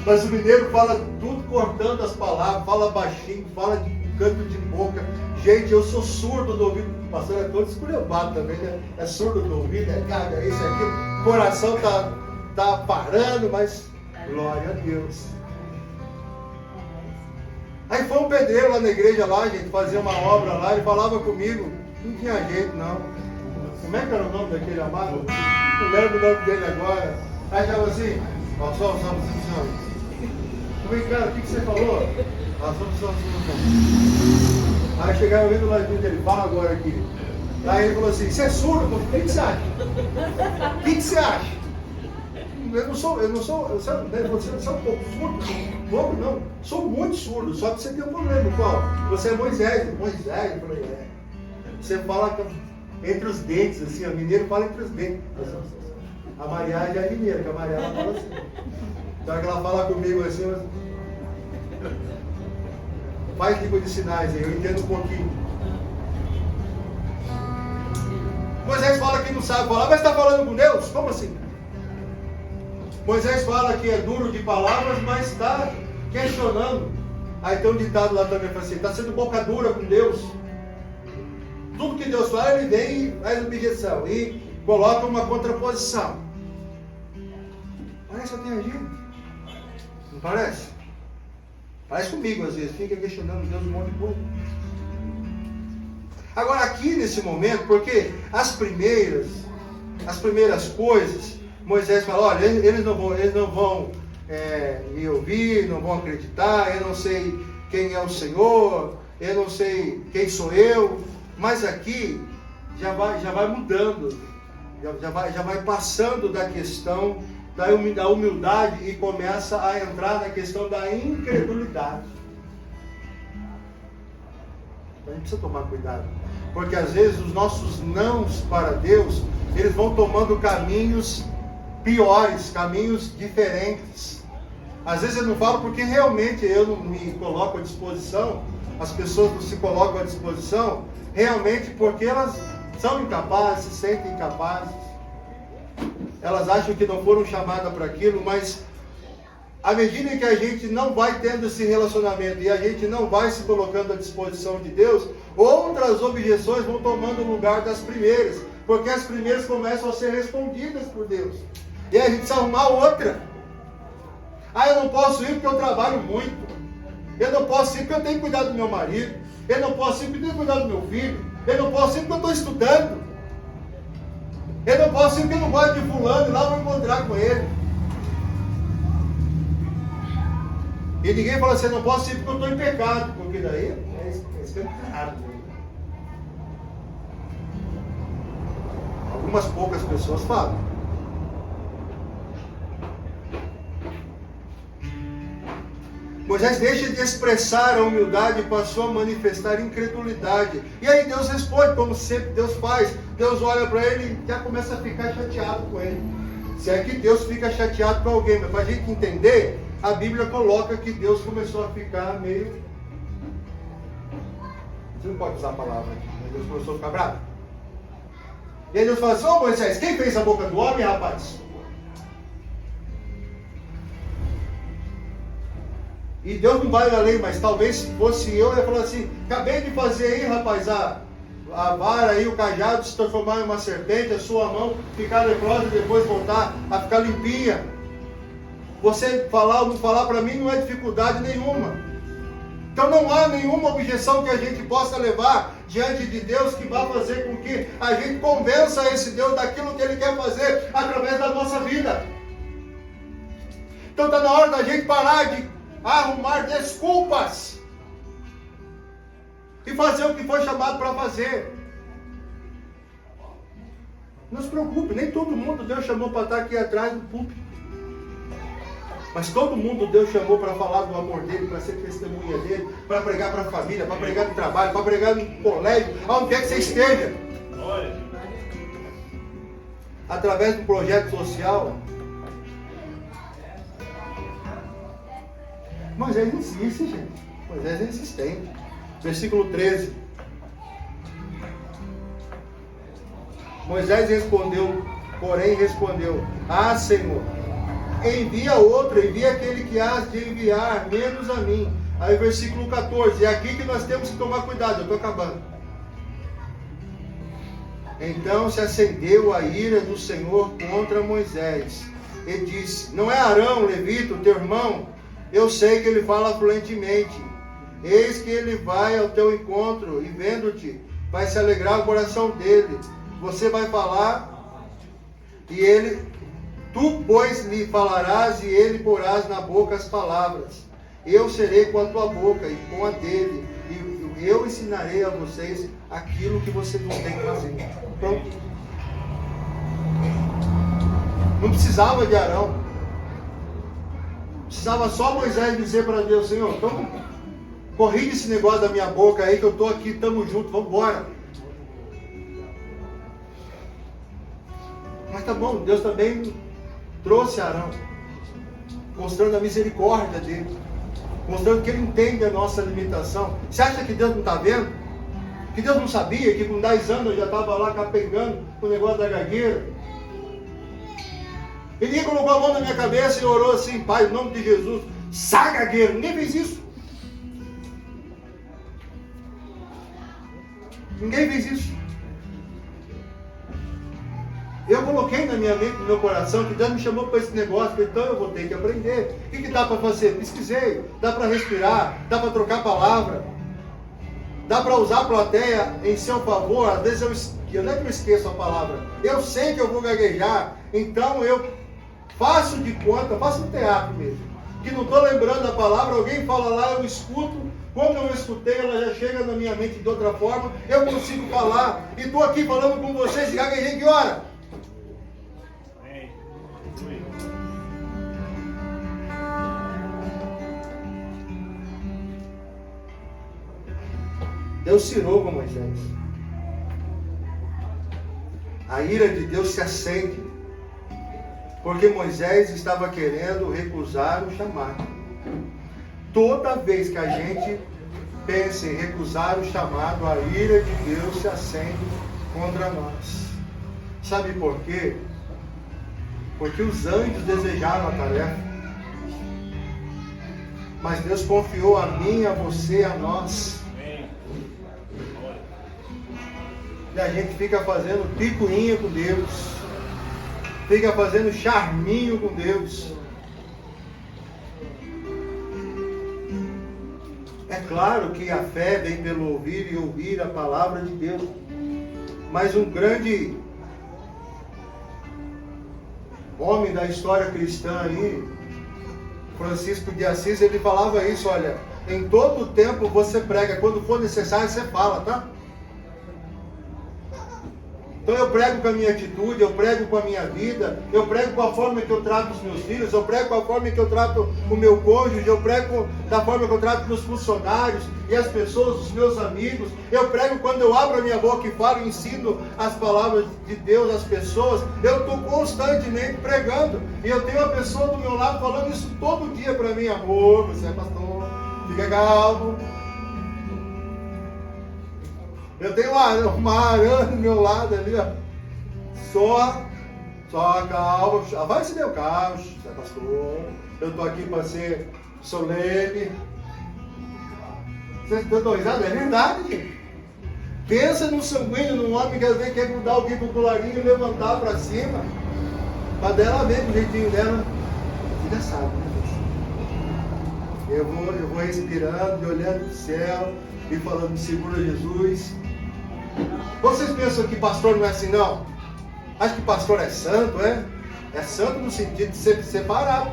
Mas o mineiro fala tudo cortando as palavras, fala baixinho, fala de canto de boca. Gente, eu sou surdo do ouvido. O pastor é todo esculhambado também, né? É surdo do ouvido, é caga, isso aqui. O coração tá parando, mas glória a Deus. Aí foi um pedreiro lá na igreja, lá, gente, fazia uma obra lá, ele falava comigo. Não tinha jeito, não. Como é que era o nome daquele amado? Não lembro o nome dele agora. Aí falou assim, ó, só. Eu falei, cara, o que você falou? Só. Aí chegava ouvindo o ladinho dele, fala agora aqui. Aí ele falou assim, você é surdo? Eu falei, o que você acha? O que você acha? Eu não sou, sabe, você é um pouco surdo? Pouco não, sou muito surdo, só que você tem um problema, qual? Você é Moisés, eu falei, é. Você fala entre os dentes, assim, o mineiro fala entre os dentes. A Maria já é mineira, que a Maria ela fala assim. Então que ela fala comigo assim, faz língua de sinais aí, eu entendo um pouquinho. Moisés fala que não sabe falar, mas está falando com Deus? Como assim? Moisés fala que é duro de palavras, mas está questionando. Aí tem um ditado lá também, assim, está sendo boca dura com Deus. Tudo que Deus fala, ele vem e faz objeção e coloca uma contraposição. Parece até a gente. Não parece? Parece comigo às vezes, fica questionando Deus um monte de coisa. Agora aqui nesse momento, porque as primeiras coisas, Moisés fala, olha, eles não vão me ouvir, não vão acreditar, eu não sei quem é o Senhor, eu não sei quem sou eu, mas aqui já vai mudando, já vai passando da questão da humildade e começa a entrar na questão da incredulidade. A gente precisa tomar cuidado, porque às vezes os nossos nãos para Deus, eles vão tomando caminhos piores, caminhos diferentes. Às vezes eu não falo porque realmente eu não me coloco à disposição, as pessoas não se colocam à disposição, realmente porque elas são incapazes, se sentem incapazes, elas acham que não foram chamadas para aquilo, mas à medida que a gente não vai tendo esse relacionamento e a gente não vai se colocando à disposição de Deus, outras objeções vão tomando o lugar das primeiras, porque as primeiras começam a ser respondidas por Deus. E aí a gente precisa arrumar outra. Eu não posso ir porque eu trabalho muito. Eu não posso ir porque eu tenho que cuidar do meu marido. Eu não posso ir porque eu tenho que cuidar do meu filho. Eu não posso ir porque eu estou estudando. Eu não posso ir porque eu não gosto de fulano e lá eu vou encontrar com ele. E ninguém fala assim, eu não posso ir porque eu estou em pecado. Porque daí é errado. Algumas poucas pessoas falam. Moisés deixa de expressar a humildade e passou a manifestar incredulidade. E aí Deus responde, como sempre Deus faz. Deus olha para ele e já começa a ficar chateado com ele. Se é que Deus fica chateado com alguém, mas para a gente entender, a Bíblia coloca que Deus começou a ficar meio... Você não pode usar a palavra aqui, mas Deus começou a ficar bravo. E aí Deus fala assim, Moisés, quem fez a boca do homem, rapaz? E Deus não vai além, mas talvez se fosse eu ia falar assim, acabei de fazer aí, rapaz, a vara aí, o cajado se transformar em uma serpente, a sua mão ficar leprosa e depois voltar a ficar limpinha. Você falar ou não falar para mim não é dificuldade nenhuma. Então não há nenhuma objeção que a gente possa levar diante de Deus que vá fazer com que a gente convença esse Deus daquilo que Ele quer fazer através da nossa vida. Então está na hora da gente parar de arrumar desculpas e fazer o que foi chamado para fazer. Não se preocupe, nem todo mundo Deus chamou para estar aqui atrás do púlpito, mas todo mundo Deus chamou para falar do amor dele, para ser testemunha dele, para pregar para a família, para pregar no trabalho, para pregar no colégio, aonde quer que você esteja. Através do projeto social. Moisés insiste, gente. Moisés é insistente. Versículo 13. Moisés respondeu, Senhor, envia outro, envia aquele que has de enviar, menos a mim. Aí versículo 14, é aqui que nós temos que tomar cuidado, eu estou acabando. Então se acendeu a ira do Senhor contra Moisés, e disse, não é Arão, levita, teu irmão? Eu sei que ele fala fluentemente. Eis que ele vai ao teu encontro e vendo-te, vai se alegrar o coração dele. você vai falar, e ele, tu, pois, lhe falarás, e ele porás na boca as palavras. Eu serei com a tua boca e com a dele, e eu ensinarei a vocês aquilo que vocês não têm que fazer. Pronto. Não precisava de Arão. Precisava só Moisés dizer para Deus: Senhor, então corrige esse negócio da minha boca aí, que eu estou aqui, estamos juntos, vamos embora. Mas tá bom, Deus também trouxe Arão, mostrando a misericórdia dele, mostrando que ele entende a nossa limitação. Você acha que Deus não está vendo? Que Deus não sabia que com 10 anos eu já estava lá capengando com o negócio da gagueira? Ele colocou a mão na minha cabeça e orou assim: Pai, em nome de Jesus, sai gagueira. Ninguém fez isso. Ninguém fez isso. Eu coloquei na minha mente, no meu coração, que Deus me chamou para esse negócio, então eu vou ter que aprender. O que dá para fazer? Pesquisei. Dá para respirar, dá para trocar palavra, dá para usar a plateia em seu favor. Às vezes eu não é que eu esqueço a palavra, eu sei que eu vou gaguejar, então eu faço de conta, faço um teatro mesmo, que não estou lembrando a palavra, alguém fala lá, eu escuto. Quando eu escutei, ela já chega na minha mente de outra forma, eu consigo falar, e estou aqui falando com vocês e gaguejei que hora? Deus se irou com Moisés. A ira de Deus se acende, porque Moisés estava querendo recusar o chamado. Toda vez que a gente pensa em recusar o chamado, a ira de Deus se acende contra nós. Sabe por quê? Porque os anjos desejaram a tarefa, mas Deus confiou a mim, a você, a nós. E a gente fica fazendo picuinha com Deus, fica fazendo charminho com Deus. É claro que a fé vem pelo ouvir e ouvir a palavra de Deus, mas um grande homem da história cristã aí, Francisco de Assis, ele falava isso: olha, em todo tempo você prega, quando for necessário você fala, tá? Então eu prego com a minha atitude, eu prego com a minha vida, eu prego com a forma que eu trato os meus filhos, eu prego com a forma que eu trato o meu cônjuge, eu prego da forma que eu trato meus funcionários e as pessoas, os meus amigos. Eu prego quando eu abro a minha boca e falo e ensino as palavras de Deus às pessoas. Eu estou constantemente pregando, e eu tenho uma pessoa do meu lado falando isso todo dia para mim: amor, você é pastor, fica calmo. Eu tenho uma arã do meu lado ali, ó. Só calma. Vai ser meu carro, você é pastor. Eu estou aqui para ser solene. Vocês estão risados? É verdade, gente. Pensa num sanguíneo, num homem que às vezes quer grudar alguém com o colarinho e levantar para cima. Para dela ver, do jeitinho dela. Filha sabe, né? Eu vou respirando e olhando para o céu e falando: segura Jesus. Vocês pensam que pastor não é assim, não? Acho que pastor é santo, é? É santo no sentido de ser separado.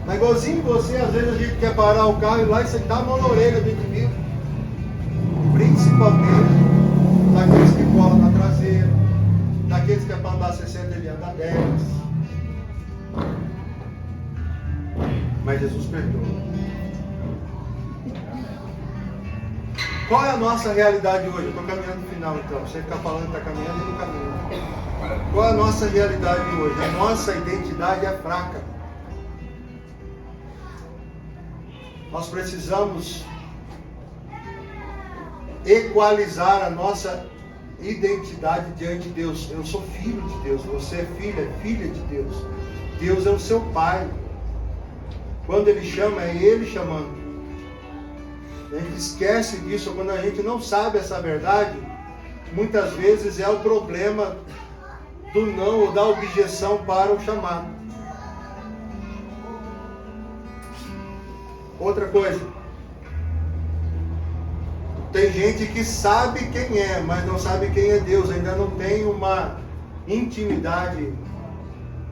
Mas igualzinho você, às vezes a gente quer parar o carro e ir lá e sentar a mão na orelha do indivíduo. Principalmente daqueles que colam na traseira, daqueles que é para andar 60 ele anda 10. Mas Jesus perdoa. Qual é a nossa realidade hoje? Eu estou caminhando no final, então. Você fica falando que está caminhando, eu não caminho. Qual é a nossa realidade hoje? A nossa identidade é fraca. Nós precisamos equalizar a nossa identidade diante de Deus. Eu sou filho de Deus, você é filha de Deus. Deus é o seu Pai. Quando Ele chama, é Ele chamando. A gente esquece disso. Quando a gente não sabe essa verdade, muitas vezes é o problema do não ou da objeção para o chamado. Outra coisa, Tem gente que sabe quem é, mas não sabe quem é Deus. Ainda não tem uma intimidade,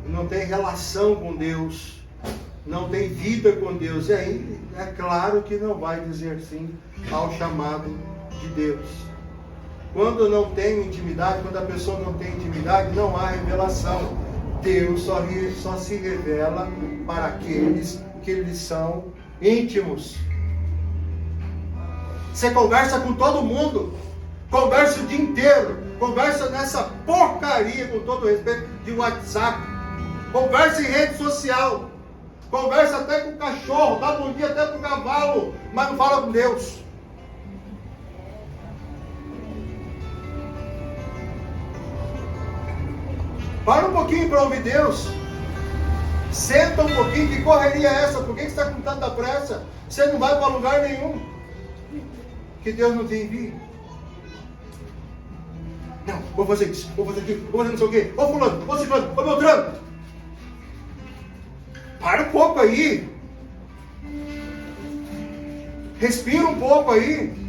não tem relação com Deus, não tem vida com Deus. E aí, é claro que não vai dizer sim ao chamado de Deus. Quando não tem intimidade, quando a pessoa não tem intimidade, não há revelação. Deus só se revela para aqueles que lhes são íntimos. Você conversa com todo mundo, conversa o dia inteiro, conversa nessa porcaria, com todo respeito, de WhatsApp, conversa em rede social, conversa até com o cachorro, dá bom dia até com o cavalo, mas não fala com Deus. Para um pouquinho para ouvir Deus. Senta um pouquinho, que correria é essa? Por que você está com tanta pressa? Você não vai para lugar nenhum. Que Deus não te envie. Não, vou fazer isso, vou fazer aquilo, vou fazer não sei o quê. Ô fulano, ô ciclano, ô beltrano. Para um pouco aí. Respira um pouco aí.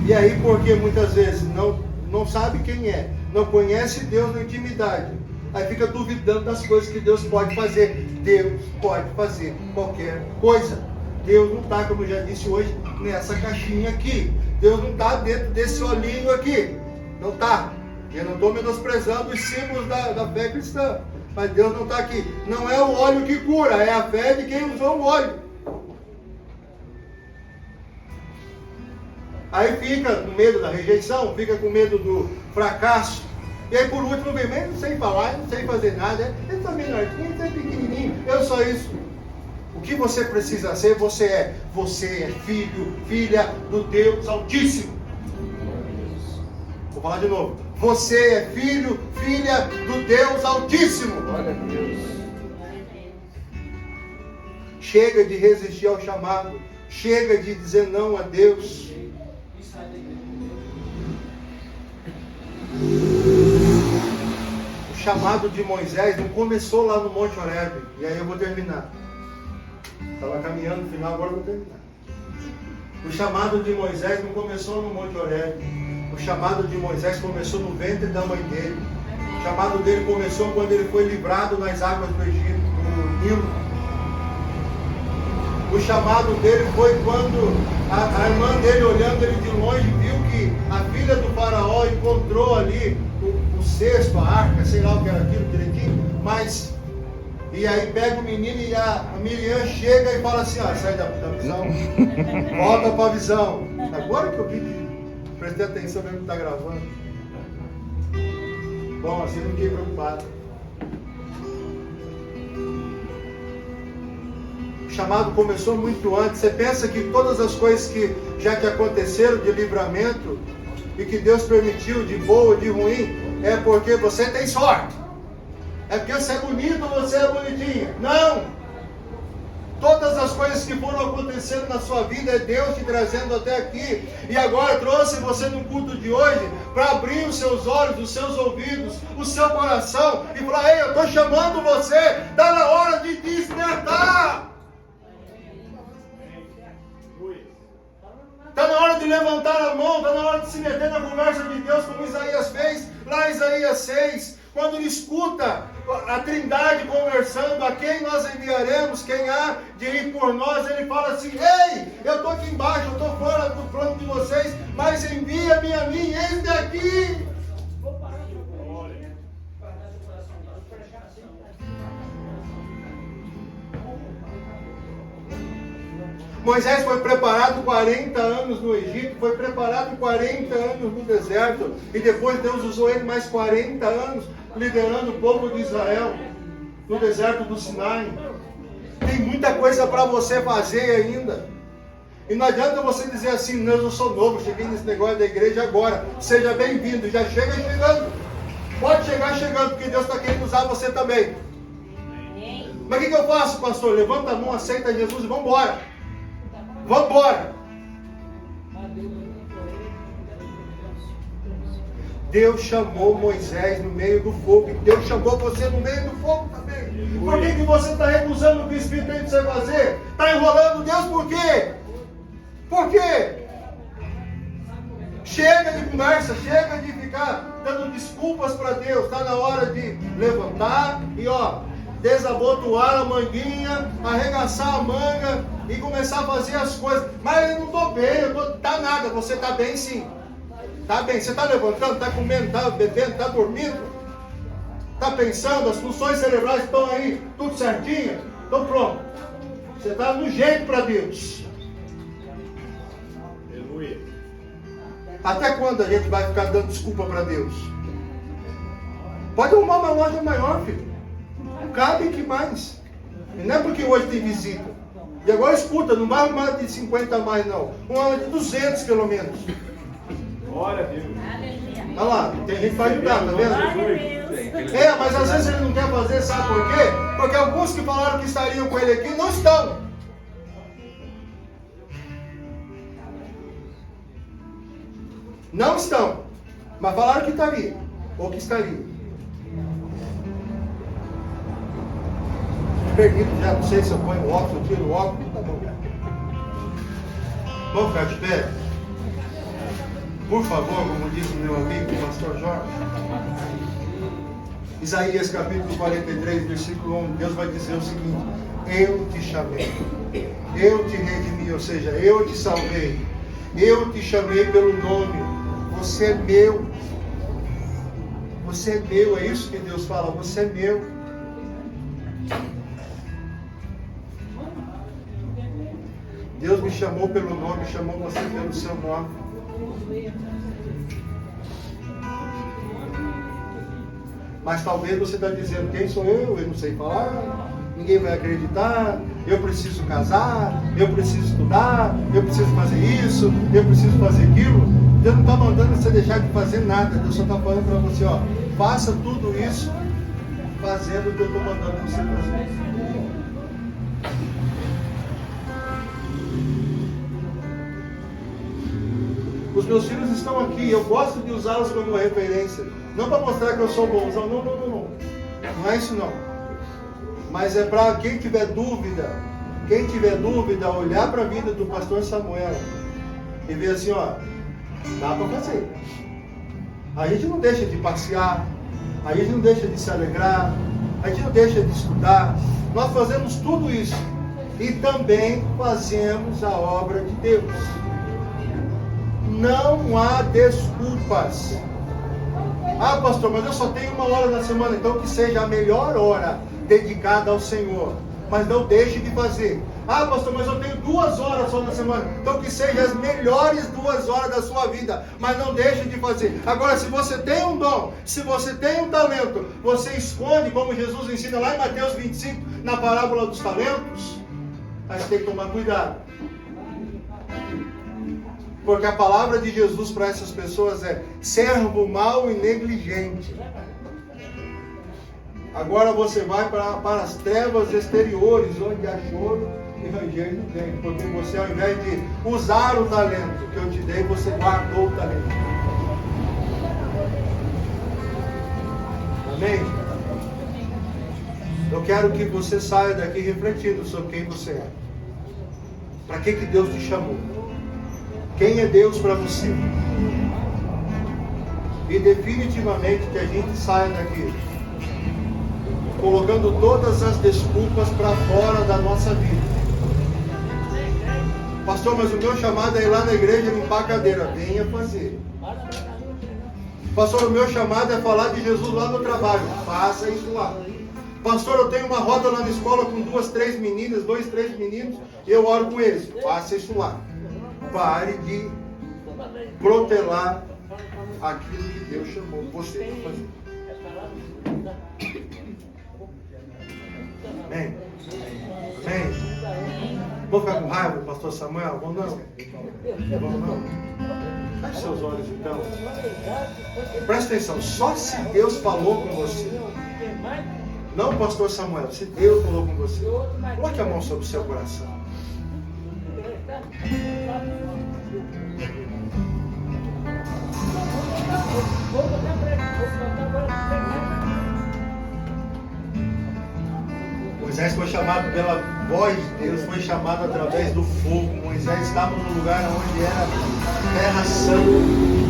E aí, porque muitas vezes não sabe quem é, não conhece Deus na intimidade, aí fica duvidando das coisas que Deus pode fazer. Deus pode fazer qualquer coisa. Deus não está, como eu já disse hoje, nessa caixinha aqui. Deus não está dentro desse olhinho aqui. Não está. Eu não estou menosprezando os símbolos da fé cristã. Mas Deus não está aqui. Não é o óleo que cura, é a fé de quem usou o óleo. Aí fica com medo da rejeição, fica com medo do fracasso. E aí por último vem, mas não sei falar, não sei fazer nada. Eu sou menorzinho, eu sou pequenininho, eu sou isso. O que você precisa ser, você é. Você é filho, filha do Deus Altíssimo. Vou falar de novo. Você é filho, filha do Deus Altíssimo. Glória a Deus. Chega de resistir ao chamado. Chega de dizer não a Deus. O chamado de Moisés não começou lá no Monte Horebe. E aí eu vou terminar. Estava caminhando no final, agora eu vou terminar. O chamado de Moisés não começou no Monte Horebe. O chamado de Moisés começou no ventre da mãe dele. O chamado dele começou quando ele foi livrado nas águas do Egito, do Nilo. O chamado dele foi quando a irmã dele, olhando ele de longe, viu que a filha do faraó encontrou ali o cesto, a arca, sei lá o que era aquilo direitinho, mas... E aí pega o menino e a Miriam chega e fala assim, ó, sai da visão, volta para a visão. Agora que eu vi que prestei atenção mesmo que está gravando. Bom, assim não fiquei preocupado. O chamado começou muito antes. Você pensa que todas as coisas que já que aconteceram de livramento e que Deus permitiu de boa, de ruim, é porque você tem sorte. É porque você é bonito ou você é bonitinha. Não! Todas as coisas que foram acontecendo na sua vida é Deus te trazendo até aqui. E agora trouxe você no culto de hoje para abrir os seus olhos, os seus ouvidos, o seu coração e falar, ei, eu estou chamando você, está na hora de despertar. Está na hora de levantar a mão, está na hora de se meter na conversa de Deus, como Isaías fez, lá em Isaías 6, quando ele escuta a Trindade conversando, a quem nós enviaremos, quem há de ir por nós, ele fala assim, ei, eu estou aqui embaixo, eu estou fora do plano de vocês, mas envia-me a mim, eis-me aqui. Moisés foi preparado 40 anos no Egito, foi preparado 40 anos no deserto, e depois Deus usou ele mais 40 anos, liderando o povo de Israel, no deserto do Sinai. Tem muita coisa para você fazer ainda. E não adianta você dizer assim, não, eu sou novo, cheguei nesse negócio da igreja agora. Seja bem-vindo, já chega chegando. Pode chegar chegando, porque Deus está querendo usar você também. Mas o que eu faço, pastor? Levanta a mão, aceita Jesus e vamos embora. Vamos embora. Deus chamou Moisés no meio do fogo. E Deus chamou você no meio do fogo também. Por que você está recusando o que o Espírito tem de você fazer? Está enrolando Deus por quê? Por quê? Chega de conversa, chega de ficar dando desculpas para Deus. Está na hora de levantar e desabotoar a manguinha, arregaçar a manga e começar a fazer as coisas. Mas eu não estou bem, tá nada. Você está bem sim. Está bem, você está levantando, está comendo, está bebendo, está dormindo, está pensando, as funções cerebrais estão aí, tudo certinho. Então pronto. Você está no jeito para Deus. Aleluia. Até quando a gente vai ficar dando desculpa para Deus? Pode arrumar uma loja maior, filho. Não cabe que mais. E não é porque hoje tem visita. E agora escuta, não vai arrumar de 50 a mais não. Uma de 200 pelo menos. Glória a Deus. Olha lá, tem gente para ajudar, tá vendo? Mas às vezes ele não quer fazer, sabe por quê? Porque alguns que falaram que estariam com ele aqui não estão. Não estão, mas falaram que estaria, ou que estaria. Perdido já, não sei se eu ponho o óculos, eu tiro o óculos, tá bom. Vamos ficar de pé? Por favor, como diz o meu amigo, o pastor Jorge. Isaías capítulo 43, versículo 1, Deus vai dizer o seguinte: eu te chamei, eu te redimi, ou seja, eu te salvei, eu te chamei pelo nome, você é meu, você é meu, é isso que Deus fala, você é meu. Deus me chamou pelo nome, chamou você pelo seu nome. Mas talvez você está dizendo: quem sou eu? Eu não sei falar, ninguém vai acreditar, eu preciso casar, eu preciso estudar, eu preciso fazer isso, eu preciso fazer aquilo. Deus não está mandando você deixar de fazer nada. Deus só está falando para você: faça tudo isso fazendo o que eu estou mandando você fazer. Os meus filhos estão aqui, eu gosto de usá-los como referência. Não para mostrar que eu sou bonzão, não. Não é isso não. Mas é para quem tiver dúvida, olhar para a vida do pastor Samuel e ver assim, dá para fazer. A gente não deixa de passear, a gente não deixa de se alegrar, a gente não deixa de estudar. Nós fazemos tudo isso e também fazemos a obra de Deus. Não há desculpas. Pastor, mas eu só tenho 1 hora na semana. Então que seja a melhor hora dedicada ao Senhor. Mas não deixe de fazer. Pastor, mas eu tenho 2 horas só na semana. Então que seja as melhores 2 horas da sua vida. Mas não deixe de fazer. Agora, se você tem um dom, se você tem um talento, você esconde, como Jesus ensina lá em Mateus 25, na parábola dos talentos. Mas tem que tomar cuidado. Porque a palavra de Jesus para essas pessoas é servo mau e negligente. Agora você vai para as trevas exteriores, onde há choro e ranger de dente. Porque você, ao invés de usar o talento que eu te dei, você guardou o talento. Amém? Eu quero que você saia daqui refletindo sobre quem você é. Para que Deus te chamou? Quem é Deus para você? E definitivamente que a gente saia daqui colocando todas as desculpas para fora da nossa vida. Pastor, mas o meu chamado é ir lá na igreja limpar a cadeira. Venha fazer. Pastor, o meu chamado é falar de Jesus lá no trabalho. Faça isso lá. Pastor, eu tenho uma roda lá na escola com 2, 3 meninas, 2, 3 meninos. Eu oro com eles. Faça isso lá. Pare de protelar aquilo que Deus chamou você para fazer. Amém? Amém? Vou ficar com raiva do pastor Samuel? Vou não? Vou não? Feche seus olhos então. Presta atenção, só se Deus falou com você. Não o pastor Samuel, se Deus falou com você. Coloque a mão sobre o seu coração. Vou Moisés foi chamado pela voz de Deus, foi chamado através do fogo. Moisés estava num lugar onde era terra santa.